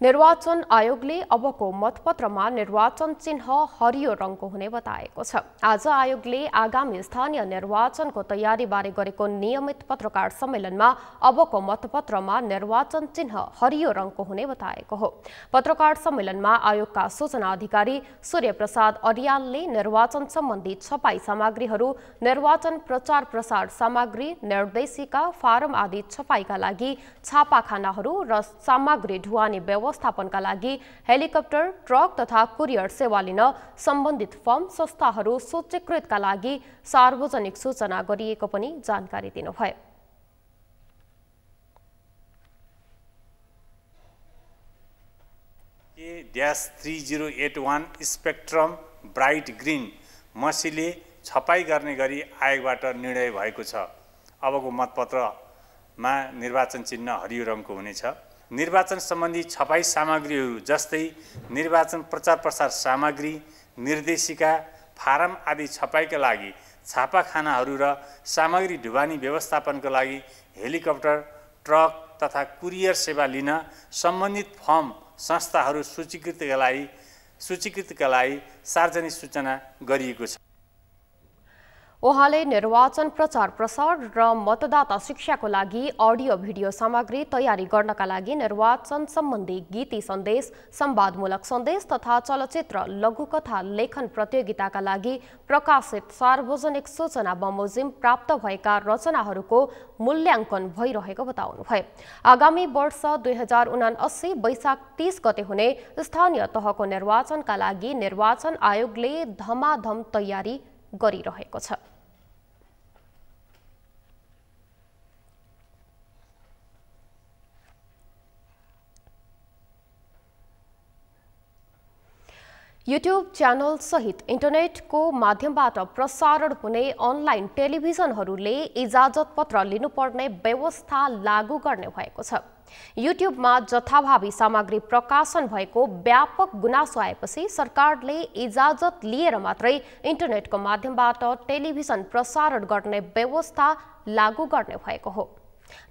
निर्वाचन आयोगले अबको मतपत्रमा निर्वाचन चिन्ह हरियो रङको हुने बताएको छ। आज आयोगले आगामी स्थानीय निर्वाचनको तयारीबारे गरेको नियमित पत्रकार सम्मेलनमा अबको मतपत्रमा निर्वाचन चिन्ह हरियो रङको हुने बताएको हो। पत्रकार सम्मेलनमा आयोगका सूचना अधिकारी सूर्यप्रसाद अर्यालले निर्वाचन सम्बन्धी छपाई सामग्रीहरू, निर्वाचन प्रचार प्रसार सामग्री, निर्देशिका, फारम आदि छपाईका लागि छापाखानाहरू र सामग्री ढुवानी व्यवस्थापनका लागि हेलिकप्टर, ट्रक तथा कुरियर सेवा लिन सम्बन्धित फर्म संस्थाहरू सूचीकृतका लागि सार्वजनिक सूचना गरिएको पनि जानकारी दिनुभयो। A-3081 स्पेक्ट्रम ब्राइट ग्रीन मसीले छपाई गर्ने गरी आयोगबाट निर्णय भएको छ। अबको मतपत्रमा निर्वाचन चिन्ह हरियो रङको हुनेछ। निर्वाचन सम्बन्धी छपाई सामग्रीहरू जस्तै निर्वाचन प्रचार प्रसार सामग्री, निर्देशिका, फारम आदि छपाईका लागि छापाखानाहरू र सामग्री ढुवानी व्यवस्थापनका लागि हेलिकप्टर, ट्रक तथा कुरियर सेवा लिन सम्बन्धित फर्म संस्थाहरू सूचीकृतका लागि सार्वजनिक सूचना गरिएको छ। उहाँले निर्वाचन प्रचार प्रसार र मतदाता शिक्षाको लागि अडियो भिडियो सामग्री तयारी गर्नका लागि निर्वाचन सम्बन्धी गीति सन्देश, संवादमूलक सन्देश तथा चलचित्र लघुकथा लेखन प्रतियोगिताका लागि प्रकाशित सार्वजनिक सूचना बमोजिम प्राप्त भएका रचनाहरूको मूल्याङ्कन भइरहेको बताउनुभयो। आगामी वर्ष 2079 वैशाख 30 गते हुने स्थानीय तहको निर्वाचनका लागि निर्वाचन आयोगले धमाधम तयारी गरिरहेको छ। युट्युब च्यानल सहित इन्टरनेटको माध्यमबाट प्रसारण हुने अनलाइन टेलिभिजनहरूले इजाजत पत्र लिनुपर्ने व्यवस्था लागू गर्ने भएको छ। युट्युबमा जथाभावी सामग्री प्रकाशन भएको व्यापक गुनासो आएपछि सरकारले इजाजत लिएर मात्रै इन्टरनेटको माध्यमबाट टेलिभिजन प्रसारण गर्ने व्यवस्था लागू गर्ने भएको हो।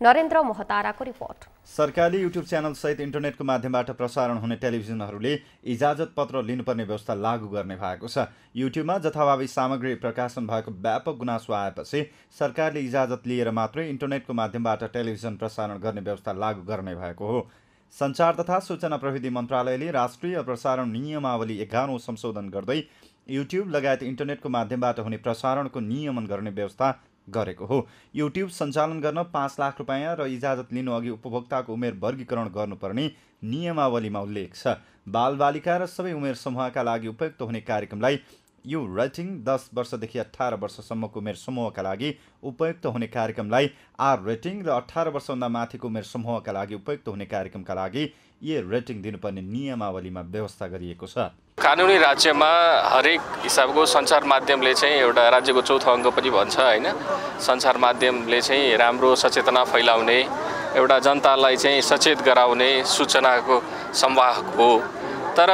नरेन्द्र मोहताराको रिपोर्ट। सरकारले युट्युब च्यानल सहित इन्टरनेटको माध्यमबाट प्रसारण हुने टेलिभिजनहरूले इजाजत पत्र लिनुपर्ने व्यवस्था लागू गर्ने भएको छ। युट्युबमा जथाभावी सामग्री प्रकाशन भएको व्यापक गुनासो आएपछि सरकारले इजाजत लिएर मात्रै इन्टरनेटको माध्यमबाट टेलिभिजन प्रसारण गर्ने व्यवस्था लागू गर्ने भएको हो। सञ्चार तथा सूचना प्रविधि मन्त्रालयले राष्ट्रिय प्रसारण नियमावली 11औं संशोधन गर्दै युट्युब लगायत इन्टरनेटको माध्यमबाट हुने प्रसारणको नियमन गर्ने व्यवस्था गरेको हो। युट्युब सञ्चालन गर्न 5 लाख रुपैयाँ र इजाजत लिनु अघि उपभोक्ताको उमेर वर्गीकरण गर्नुपर्ने नियमावलीमा उल्लेख छ। बालबालिका र सबै उमेर समूहका लागि उपयुक्त हुने कार्यक्रमलाई यो रेटिङ, 10 वर्षदेखि 18 वर्षसम्मको उमेर समूहका लागि उपयुक्त हुने कार्यक्रमलाई आर रेटिङ र 18 वर्षभन्दा माथिको उमेर समूहका लागि उपयुक्त हुने कार्यक्रमका लागि ए रेटिङ दिनुपर्ने नियमावलीमा व्यवस्था गरिएको छ। कानुनी राज्यमा हरेक हिसाबको सञ्चार माध्यमले चाहिँ एउटा राज्यको चौथो अङ्ग पनि भन्छ हैन। सञ्चार माध्यमले चाहिँ राम्रो सचेतना फैलाउने, एउटा जनतालाई चाहिँ सचेत गराउने सूचनाको संवाहक हो। तर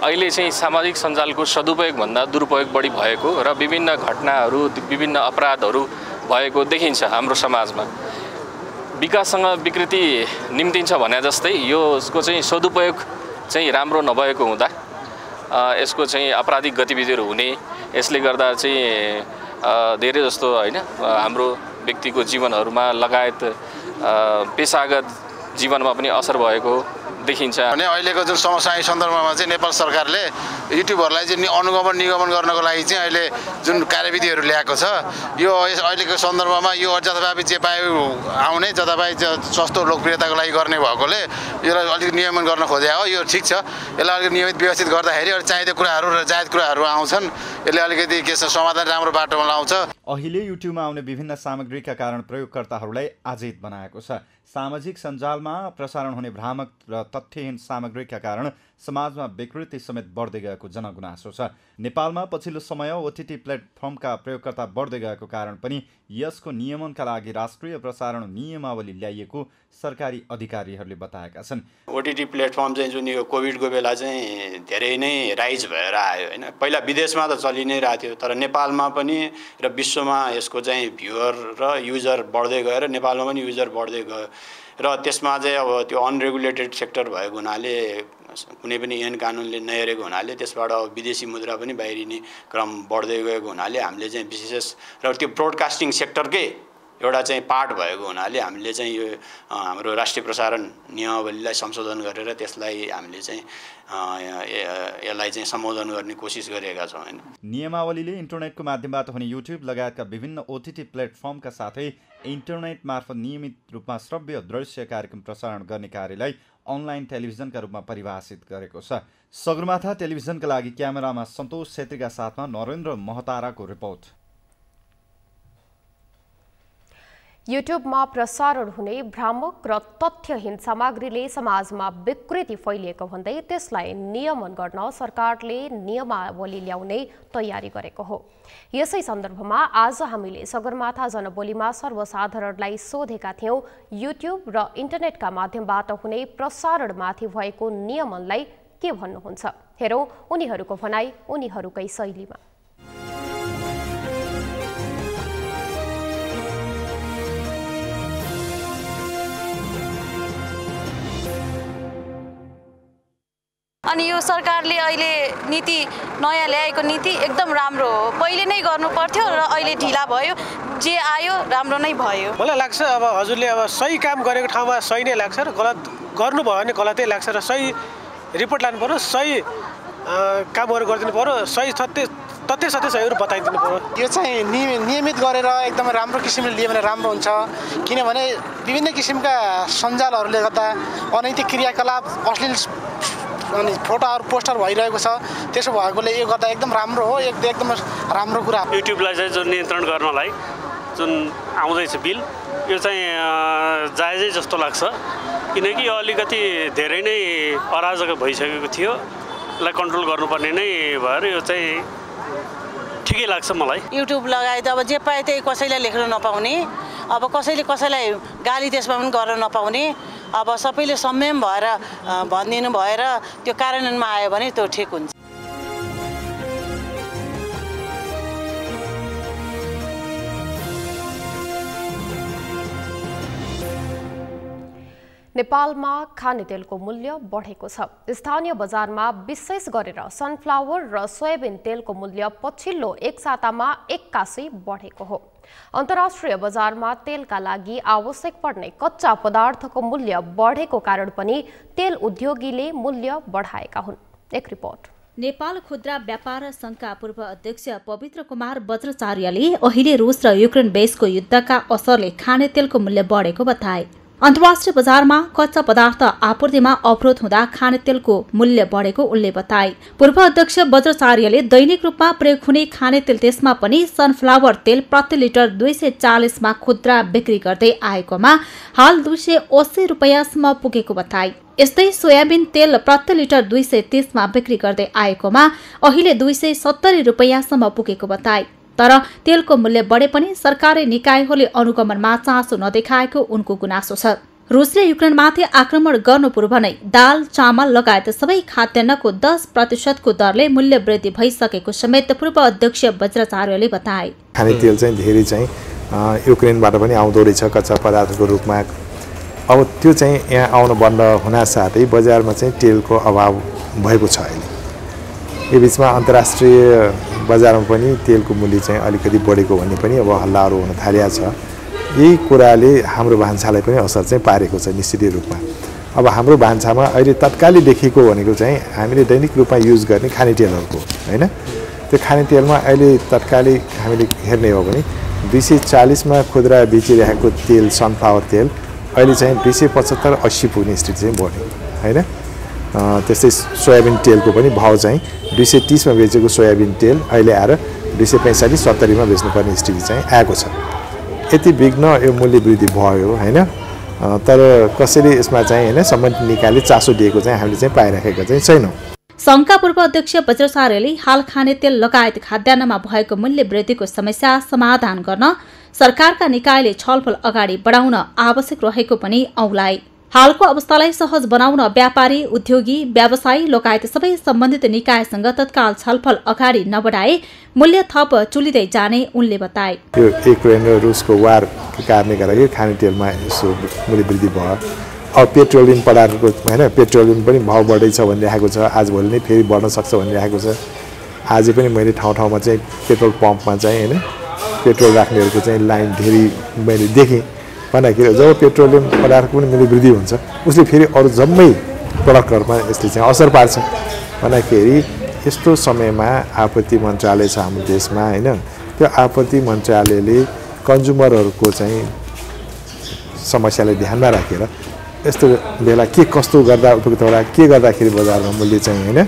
अहिले चाहिँ सामाजिक सञ्जालको सदुपयोगभन्दा दुरुपयोग बढी भएको र विभिन्न घटनाहरू, विभिन्न अपराधहरू भएको देखिन्छ हाम्रो समाजमा। विकाससँग विकृति निम्तिन्छ भने जस्तै यसको चाहिँ सदुपयोग चाहिँ राम्रो नभएको हुँदा यसको चाहिँ आपराधिक गतिविधिहरू हुने, यसले गर्दा चाहिँ धेरै जस्तो हैन हाम्रो व्यक्तिको जीवनहरूमा लगायत पेशागत जीवनमा पनि असर भएको देखिन्छ भने अहिलेको जुन समसामयिक सन्दर्भमा चाहिँ नेपाल सरकारले युट्युबरलाई चाहिँ अनुगमन निगमन गर्नको लागि चाहिँ अहिले जुन कार्यविधिहरू ल्याएको छ यो अहिलेको सन्दर्भमा यो जताभावी जे पायो आउने जताभावी सस्तो लोकप्रियताको लागि गर्ने भएकोले यसलाई अलिक नियमन गर्न खोजे हो यो ठिक छ यसलाई अलिक नियमित व्यवस्थित गर्दाखेरि चाहिने कुराहरू र जायज कुराहरू आउँछन् यसले अलिकति के छ समाधान राम्रो बाटोमा लाउँछ अहिले युट्युबमा आउने विभिन्न सामग्रीका कारण प्रयोगकर्ताहरूलाई आजित बनाएको छ सामाजिक सञ्जालमा प्रसारण हुने भ्रामक र तथ्यहीन सामग्रीका कारण समाजमा विकृति समेत बढ्दै गएको जनगुनासो छ नेपालमा पछिल्लो समय ओटिटी प्लेटफर्मका प्रयोगकर्ता बढ्दै गएको कारण पनि यसको नियमनका लागि राष्ट्रिय प्रसारण नियमावली ल्याइएको सरकारी अधिकारीहरूले बताएका छन् ओटिटी प्लेटफर्म चाहिँ जुन यो कोभिडको बेला चाहिँ धेरै नै राइज भएर आयो हैन पहिला विदेशमा त चलि नै रहेको थियो तर नेपालमा पनि र विश्वमा यसको चाहिँ भ्युअर र युजर बढ्दै गयो र नेपालमा पनि युजर बढ्दै गयो र त्यसमा चाहिँ अब त्यो अनरेगुलेटेड सेक्टर भएको हुनाले कुनै पनि ऐन कानुनले नहेरेको हुनाले त्यसबाट अब विदेशी मुद्रा पनि बाहिरिने क्रम बढ्दै गएको हुनाले हामीले चाहिँ विशेष र त्यो ब्रोडकास्टिङ सेक्टरकै एउटा चाहिँ पार्ट भएको हुनाले हामीले चाहिँ यो हाम्रो राष्ट्रिय प्रसारण नियमावलीलाई संशोधन गरेर त्यसलाई हामीले चाहिँ यसलाई चाहिँ सम्बोधन गर्ने कोसिस गरेका छौँ हैन नियमावलीले इन्टरनेटको माध्यमबाट हुने युट्युब लगायतका विभिन्न ओटिटी प्लेटफर्मका साथै इन्टरनेट मार्फत नियमित रूपमा श्रव्य दृश्य कार्यक्रम प्रसारण गर्ने कार्यलाई अनलाइन टेलिभिजनका रूपमा परिभाषित गरेको छ सगरमाथा टेलिभिजनका लागि क्यामेरामा सन्तोष छेत्रीका साथमा नरेन्द्र महताराको रिपोर्ट युट्युबमा प्रसारण हुने भ्रामक र तथ्यहीन सामग्रीले समाजमा विकृति फैलिएको भन्दै त्यसलाई नियमन गर्न सरकारले नियमावली ल्याउने तयारी गरेको हो यसै सन्दर्भमा आज हामीले सगरमाथा जनबोलीमा सर्वसाधारणलाई सोधेका थियौं युट्युब र इन्टरनेटका माध्यमबाट हुने प्रसारणमाथि भएको नियमनलाई के भन्नुहुन्छ हेरौं उनीहरूको भनाई उनीहरूकै शैलीमा अनि यो सरकारले अहिले नीति नयाँ ल्याएको नीति एकदम राम्रो हो पहिले नै गर्नु पर्थ्यो र अहिले ढिला भयो जे आयो राम्रो नै भयो मलाई लाग्छ अब हजुरले अब सही काम गरेको ठाउँमा सही नै लाग्छ र गलत गर्नुभयो भने गलतै लाग्छ र सही रिपोर्ट लानु पर्यो सही कामहरू गरिदिनु पर्यो सही तथ्य सत्य सहीहरू बताइदिनु पर्यो यो चाहिँ नियमित गरेर एकदमै राम्रो किसिमले लियो भने राम्रो हुन्छ किनभने विभिन्न किसिमका सञ्जालहरूले गर्दा अनैतिक क्रियाकलाप अश्लील अनि फोटोहरू पोस्टर भइरहेको छ त्यसो भएकोले यो गर्दा एकदम राम्रो हो एकदम राम्रो कुरा युट्युबलाई चाहिँ जुन नियन्त्रण गर्नलाई जुन आउँदैछ बिल यो चाहिँ जायजै जस्तो लाग्छ किनकि यो अलिकति धेरै नै अराजक भइसकेको थियो यसलाई कन्ट्रोल गर्नुपर्ने नै भएर यो चाहिँ ठिकै लाग्छ मलाई युट्युब लगाए त अब जे पाए त्यही कसैलाई लेख्न नपाउने अब कसैले कसैलाई गाली त्यसमा पनि गर्न नपाउने अब सबैले संयम भएर भनिदिनु भएर त्यो कार्यान्वयनमा आयो भने त्यो ठिक हुन्छ नेपालमा खानेतेलको मूल्य बढेको छ स्थानीय बजारमा विशेष गरेर सनफ्लावर र सोयाबिन तेलको मूल्य पछिल्लो एक सातामा 81 बढेको हो अन्तर्राष्ट्रिय बजारमा तेलका लागि आवश्यक पर्ने कच्चा पदार्थको मूल्य बढेको कारण पनि तेल उद्योगीले मूल्य बढाएका हुन् एक रिपोर्ट नेपाल खुद्रा व्यापार संघका पूर्व अध्यक्ष पवित्र कुमार बज्राचार्यले अहिले रुस र युक्रेन बीचको युद्धका असरले खानेतेलको मूल्य बढेको बताए अन्तर्राष्ट्रिय बजारमा कच्चा पदार्थ आपूर्तिमा अवरोध हुँदा खानेतेलको मूल्य बढेको उनले बताए पूर्व अध्यक्ष बज्राचार्यले दैनिक रूपमा प्रयोग हुने खानेतेल त्यसमा पनि सनफ्लावर तेल प्रति लिटर 240 मा खुद्रा बिक्री गर्दै आएकोमा हाल 280 रुपैयाँसम्म पुगेको बताए यस्तै सोयाबिन तेल प्रति लिटर 230 मा बिक्री गर्दै आएकोमा अहिले 270 रुपैयाँसम्म पुगेको बताए तर तेलको मूल्य बढे पनि सरकारी निकायहरूले अनुगमनमा चासो नदेखाएको उनको गुनासो छ रुसले युक्रेनमाथि आक्रमण गर्नु पूर्व नै दाल चामल लगायत सबै खाद्यान्नको 10% को दरले मूल्य वृद्धि भइसकेको समेत पूर्व अध्यक्ष बज्राचार्यले बताए खानेतेल चाहिँ धेरै चाहिँ युक्रेनबाट पनि आउँदो रहेछ कच्चा पदार्थको रूपमा अब त्यो चाहिँ यहाँ आउन बन्द हुन साथै बजारमा चाहिँ तेलको अभाव भएको छ अहिले यो बीचमा अन्तर्राष्ट्रिय बजारमा पनि तेलको मूल्य चाहिँ अलिकति बढेको भन्ने पनि अब हल्लाहरू हुन थालेको छ यही कुराले हाम्रो भान्सालाई पनि असर चाहिँ पारेको छ निश्चित रूपमा अब हाम्रो भान्सामा अहिले तत्काली देखिएको भनेको चाहिँ हामीले दैनिक रूपमा युज गर्ने खानेतेलहरूको हैन त्यो खानेतेलमा अहिले तत्काली हामीले हेर्ने हो भने 240 खुद्रा बेचिरहेको तेल सनफ्लावर तेल अहिले चाहिँ 275-80 पुग्ने स्थिति चाहिँ बढ्यो हैन त्यस्तै सोयाबिन तेलको पनि भाउ चाहिँ 230 मा बेचेको सोयाबिन तेल अहिले आएर 265-70 मा बेच्नुपर्ने स्थिति चाहिँ आएको छ। यति विघ्न यो मूल्य वृद्धि भयो हैन तर कसैले यसमा चाहिँ हैन सम्बन्धित निकायले चासो दिएको चाहिँ हामीले चाहिँ पाइराखेका चाहिँ छैनौँ। संघका पूर्व अध्यक्ष बज्राचार्यले हाल खाने तेल लगायत खाद्यान्नमा भएको मूल्य वृद्धिको समस्या समाधान गर्न सरकारका निकायले छलफल अगाडि बढाउन आवश्यक रहेको पनि औलाए। हालको अवस्थालाई सहज बनाउन व्यापारी, उद्योगी, व्यवसायी लगायत सबै सम्बन्धित निकायसँग तत्काल छलफल अगाडि नबढाए मूल्य थप चुलिँदै जाने उनले बताए। यो युक्रेन र रुसको वारको कारणले गर्दा खाने तेलमा यसो मूल्य वृद्धि भयो। अब पेट्रोलियम पदार्थको हैन पेट्रोलियम पनि भाउ बढ्दैछ भनिरहेको छ। आजभोलि नै फेरि बढ्न सक्छ भनिरहेको छ। आज पनि मैले ठाउँ-ठाउँमा चाहिँ पेट्रोल पम्पमा चाहिँ हैन पेट्रोल राख्नेहरूको चाहिँ लाइन धेरै मैले देखेँ। भन्दाखेरि जब पेट्रोलियम पदार्थको पनि मूल्य वृद्धि हुन्छ उसले फेरि अरू जम्मै प्रडक्टहरुमा यसले चाहिँ असर पार्छ। भन्दाखेरि यस्तो समयमा आपूर्ति मन्त्रालय छ हाम्रो देशमा हैन त्यो आपूर्ति मन्त्रालयले कन्ज्युमरहरुको चाहिँ समस्यालाई ध्यानमा राखेर यस्तो बेला के कस्तो गर्दा उपयुक्त होला, के गर्दाखेरि बजारमा मूल्य चाहिँ हैन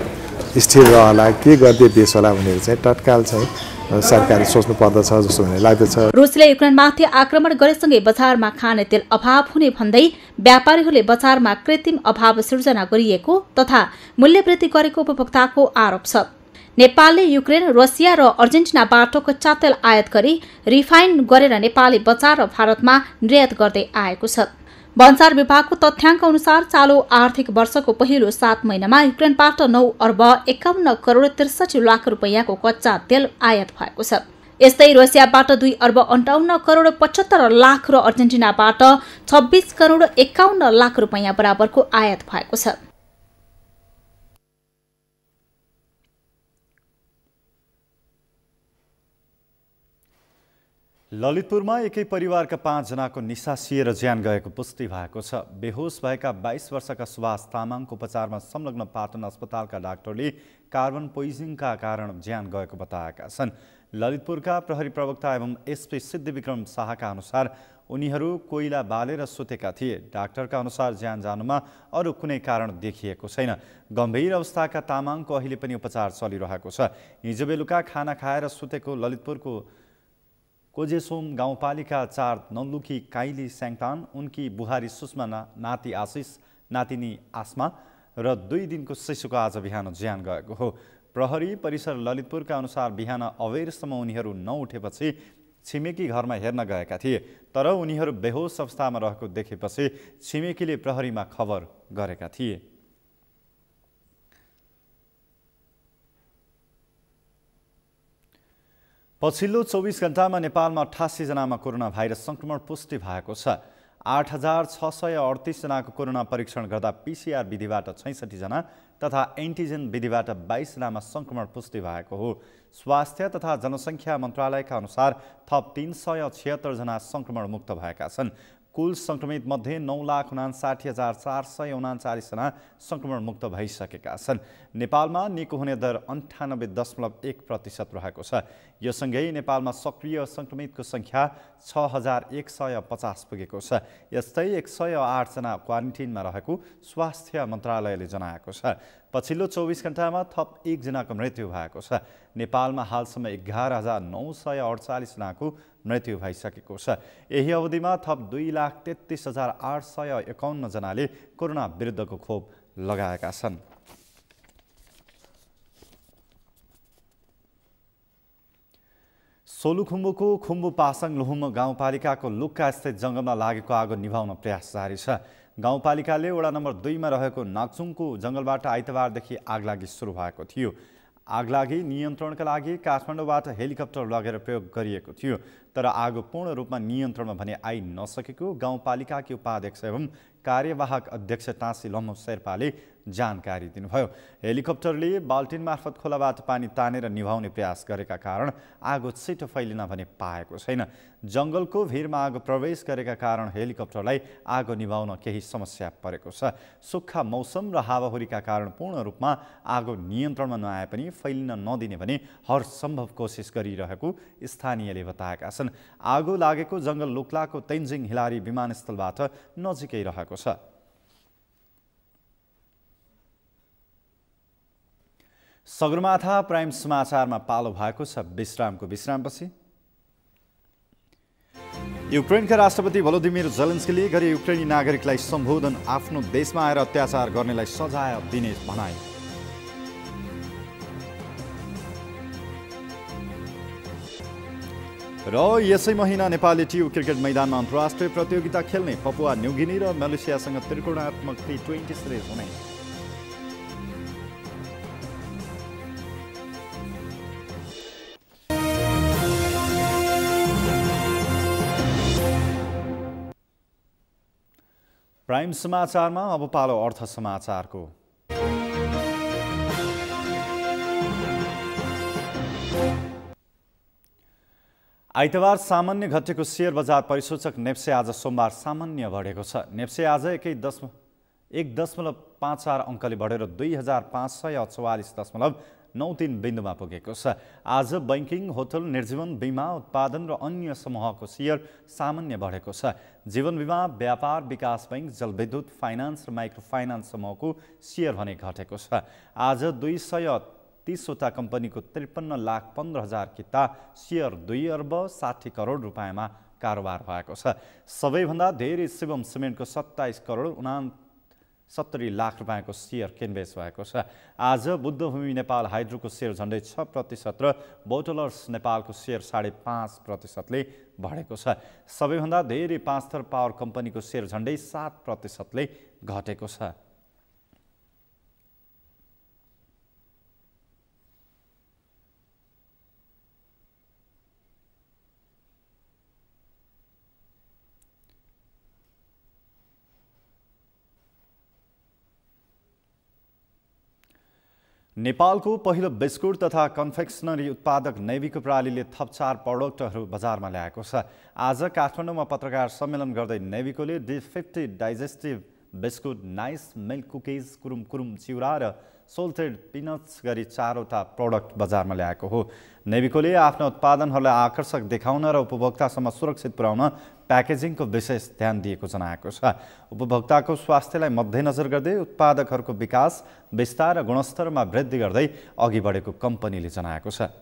स्थिर रहला, के गर्दै बेच होला भनेर चाहिँ तत्काल चाहिँ सरकारले सोच्नु पर्दछ जस्तो भने लाग्दछ। रुसले युक्रेनमाथि आक्रमण गरेसँगै बजारमा खाने तेल अभाव हुने भन्दै व्यापारीहरूले बजारमा कृत्रिम अभाव सृजना गरिएको तथा मूल्य वृद्धि गरेको उपभोक्ताको आरोप छ। नेपालले युक्रेन, रसिया र अर्जेन्टिनाबाट कच्चा तेल आयात गरी रिफाइन गरेर नेपाली बजार र भारतमा निर्यात गर्दै आएको छ। भन्सार विभागको तथ्याङ्क अनुसार चालु आर्थिक वर्षको पहिलो 7 महिनामा युक्रेनबाट 9 अर्ब 51 करोड 63 लाख रुपैयाँको कच्चा तेल आयात भएको छ। यस्तै रसियाबाट 2 अर्ब 58 करोड 75 लाख र अर्जेन्टिनाबाट 26 करोड 51 लाख रुपैयाँ बराबरको आयात भएको छ। ललितपुरमा एकै परिवारका 5 जनाको निसासिएर ज्यान गएको पुष्टि भएको छ। बेहोस भएका 22 वर्षका सुभाष तामाङको उपचारमा संलग्न पाटन अस्पतालका डाक्टरले कार्बन पोइजनिङका कारण ज्यान गएको बताएका छन्। ललितपुरका प्रहरी प्रवक्ता एवं एसपी सिद्धिविक्रम शाहका अनुसार उनीहरू कोइला बालेर सुतेका थिए। डाक्टरका अनुसार ज्यान जानुमा अरू कुनै कारण देखिएको छैन। गम्भीर अवस्थाका तामाङको अहिले पनि उपचार चलिरहेको छ। हिजो बेलुका खाना खाएर सुतेको ललितपुरको कोजेसोम गाउँपालिका 4 नौलुकी काइली स्याङतान, उनकी बुहारी सुषमा, नाति आशिष, नातिनी आसमा र 2 दिनको शिशुको आज बिहान ज्यान गएको हो। प्रहरी परिसर ललितपुरका अनुसार बिहान अबेरसम्म उनीहरू नउठेपछि छिमेकी घरमा हेर्न गएका थिए, तर उनीहरू बेहोस अवस्थामा रहेको देखेपछि छिमेकीले प्रहरीमा खबर गरेका थिए। पछिल्लो 24 घण्टामा नेपालमा 88 जनामा कोरोना भाइरस संक्रमण पुष्टि भएको छ। 8638 जनाको कोरोना परीक्षण गर्दा पीसीआर विधिबाट 66 जना तथा एन्टिजेन विधिबाट 22 जनामा संक्रमण पुष्टि भएको हो। स्वास्थ्य तथा जनसङ्ख्या मन्त्रालयका अनुसार थप 376 जना संक्रमण मुक्त भएका छन्। कुल संक्रमित मध्ये 9,59,439 जना संक्रमण मुक्त भइसकेका छन्। नेपालमा निको हुने दर 98.1% रहेको छ। यो सँगै नेपालमा सक्रिय संक्रमितको संख्या 6,150 पुगेको छ। यस्तै 108 जना क्वारेन्टिनमा रहेको स्वास्थ्य मन्त्रालयले जनाएको छ। पछिल्लो 24 घण्टामा थप 1 जनाको मृत्यु भएको छ। नेपालमा हालसम्म 11,948 जनाको मृत्यु भइसकेको छ। यही अवधिमा थप 2,33,851 जनाले कोरोना विरुद्धको खोप लगाएका छन्। सोलुखुम्बुको खुम्बु पासाङ लुहुम गाउँपालिकाको लुक्का स्थित जङ्गलमा लागेको आगो निभाउन प्रयास जारी छ। गाउँपालिकाले वडा नम्बर 2 मा रहेको नाक्चुङको जङ्गलबाट आइतबारदेखि आगलागी सुरु भएको थियो। आगलागी नियन्त्रणका लागि काठमाडौँबाट हेलिकप्टर लगेर प्रयोग गरिएको थियो, तर आगो पूर्ण रूपमा नियन्त्रणमा भने आई नसकेको गाउँपालिकाकी उपाध्यक्ष एवं कार्यवाहक अध्यक्ष टाँसी लम्हो शेर्पाले जानकारी दिनुभयो। हेलिकप्टरले बाल्टिन मार्फत खोलाबाट पानी तानेर निभाउने प्रयास गरेका कारण आगो छिटो फैलिन भने पाएको छैन। जङ्गलको भिरमा आगो प्रवेश गरेका कारण हेलिकप्टरलाई आगो निभाउन केही समस्या परेको छ। सुक्खा मौसम र हावाहुरीका कारण पूर्ण रूपमा आगो नियन्त्रणमा नआए पनि फैलिन नदिने भने हर सम्भव कोसिस गरिरहेको स्थानीयले बताएका छन्। आगो लागेको जङ्गल लुक्लाको तेन्जिङ हिलारी विमानस्थलबाट नजिकै रहेको छ। सगरमाथा प्राइम समाचारमा पालो भएको छ विश्रामको विश्रामपछि। युक्रेनका राष्ट्रपति भलोदिमिर जेलेन्स्कीले गरी युक्रेनी नागरिकलाई सम्बोधन आफ्नो देशमा आएर अत्याचार गर्नेलाई सजाय दिने भनाए। र यसै महिना नेपाली टियु क्रिकेट मैदानमा अन्तर्राष्ट्रिय प्रतियोगिता खेल्ने पपुवा न्युगिनी र मलेसियासँग त्रिकोणात्मक T20 सिरिज हुने। प्राइम समाचारमा अब पालो अर्थ समाचारको। आइतबार सामान्य घटेको शेयर बजार परिसूचक नेप्से आज सोमबार सामान्य बढेको छ। नेप्से आज 1.54 अङ्कले बढेर 2544.93 बिन्दुमा पुगेको छ। आज बैंकिङ, होटल, निर्जीवन बीमा, उत्पादन र अन्य समूहको शेयर सामान्य बढेको छ। जीवन बीमा, व्यापार विकास बैंक, जलविद्युत, फाइनान्स र माइक्रो फाइनान्स समूहको शेयर भने घटेको छ। आज 230वटा कम्पनीको 53,15,000 किता शेयर 2 अर्ब 60 करोड रुपियाँमा कारोबार भएको छ। सबैभन्दा धेरै शिवम सिमेन्टको 27 करोड 69 लाख रुपियाँको शेयर किनबेच भएको छ। आज बुद्धभूमि नेपाल हाइड्रोको शेयर झन्डै 6% र बोटलर्स नेपालको शेयर 5.5%ले बढेको छ। सबैभन्दा धेरै पाँचथर पावर कम्पनीको शेयर झन्डै 7%ले घटेको छ। नेपालको पहिलो बिस्कुट तथा कन्फेक्सनरी उत्पादक नेभिको प्रणालीले थप 4 प्रडक्टहरू बजारमा ल्याएको छ। आज काठमाडौँमा पत्रकार सम्मेलन गर्दै नेभिकोले D50 digestive biscuit, nice milk cookies, Kurum Kurum चिउरा र सोल्टेड पिनट्स गरी 4वटा प्रडक्ट बजारमा ल्याएको हो। नेभिकोले आफ्ना उत्पादनहरूलाई आकर्षक देखाउन र उपभोक्तासम्म सुरक्षित पुर्याउन प्याकेजिङको विशेष ध्यान दिएको जनाएको छ। उपभोक्ताको स्वास्थ्यलाई मध्यनजर गर्दै उत्पादकहरूको विकास, विस्तार र गुणस्तरमा वृद्धि गर्दै अघि बढेको कम्पनीले जनाएको छ।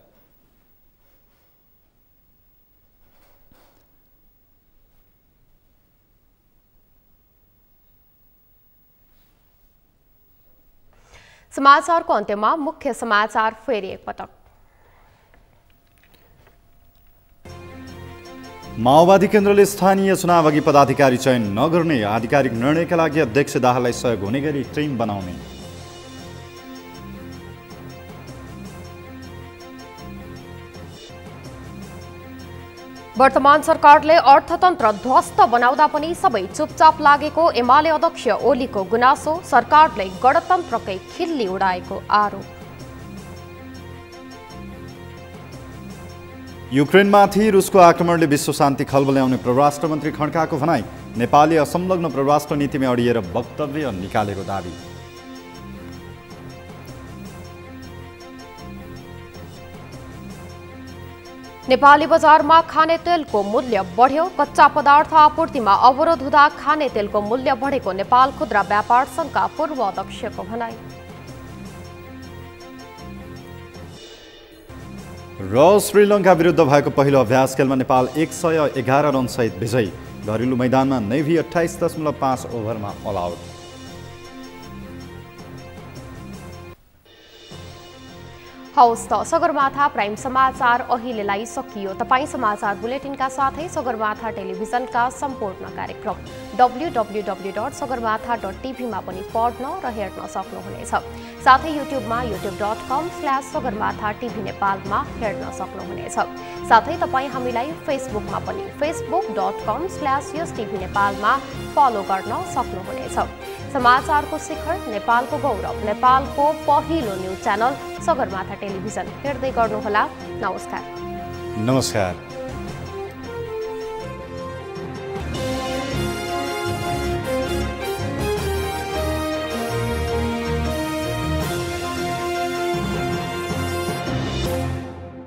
समाचारको अन्त्यमा मुख्य समाचार फेरि एकपटक। माओवादी केन्द्रले स्थानीय चुनाव अघि पदाधिकारी चयन नगर्ने आधिकारिक निर्णयका लागि अध्यक्ष दाहाललाई सहयोग हुने गरी टिम बनाउने। वर्तमान सरकारले अर्थतन्त्र ध्वस्त बनाउँदा पनि सबै चुपचाप लागेको एमाले अध्यक्ष ओलीको गुनासो, सरकारले गणतन्त्रकै खिल्ली उडाएको आरोप। युक्रेनमाथि रुसको आक्रमणले विश्व शान्ति खलबल्याउने परराष्ट्र मन्त्री खड्काको भनाई। नेपालले असंलग्न परराष्ट्र नीतिमा अडिएर वक्तव्य निकालेको दाबी। नेपाली बजारमा खाने तेलको मूल्य बढ्यो। कच्चा पदार्थ आपूर्तिमा अवरोध हुँदा खाने तेलको मूल्य बढेको नेपाल खुद्रा व्यापार संघका पूर्व अध्यक्षको भनाई। र श्रीलङ्का विरुद्ध भएको पहिलो अभ्यास खेलमा नेपाल 111 रन सहित विजयी। घरेलु मैदानमा नेभी 28.5 ओभरमा अल आउट। हौस् त सगरमाथा प्राइम समाचार अहिलेलाई सकियो। तपाईँ समाचार बुलेटिनका साथै सगरमाथा टेलिभिजनका सम्पूर्ण कार्यक्रम www.sagarmatha.tv मा पनि पढ्न र हेर्न सक्नुहुनेछ। साथै युट्युबमा youtube.com/sagarmatha TV नेपालमा हेर्न सक्नुहुनेछ। साथै तपाईँ हामीलाई फेसबुकमा पनि facebook.com/yostv नेपालमा फलो गर्न सक्नुहुनेछ। समाचारको शिखर, नेपालको गौरव, नेपालको पहिलो न्युज च्यानल सगरमाथा टेलिभिजन हेर्दै गर्नुहोला। नमस्कार।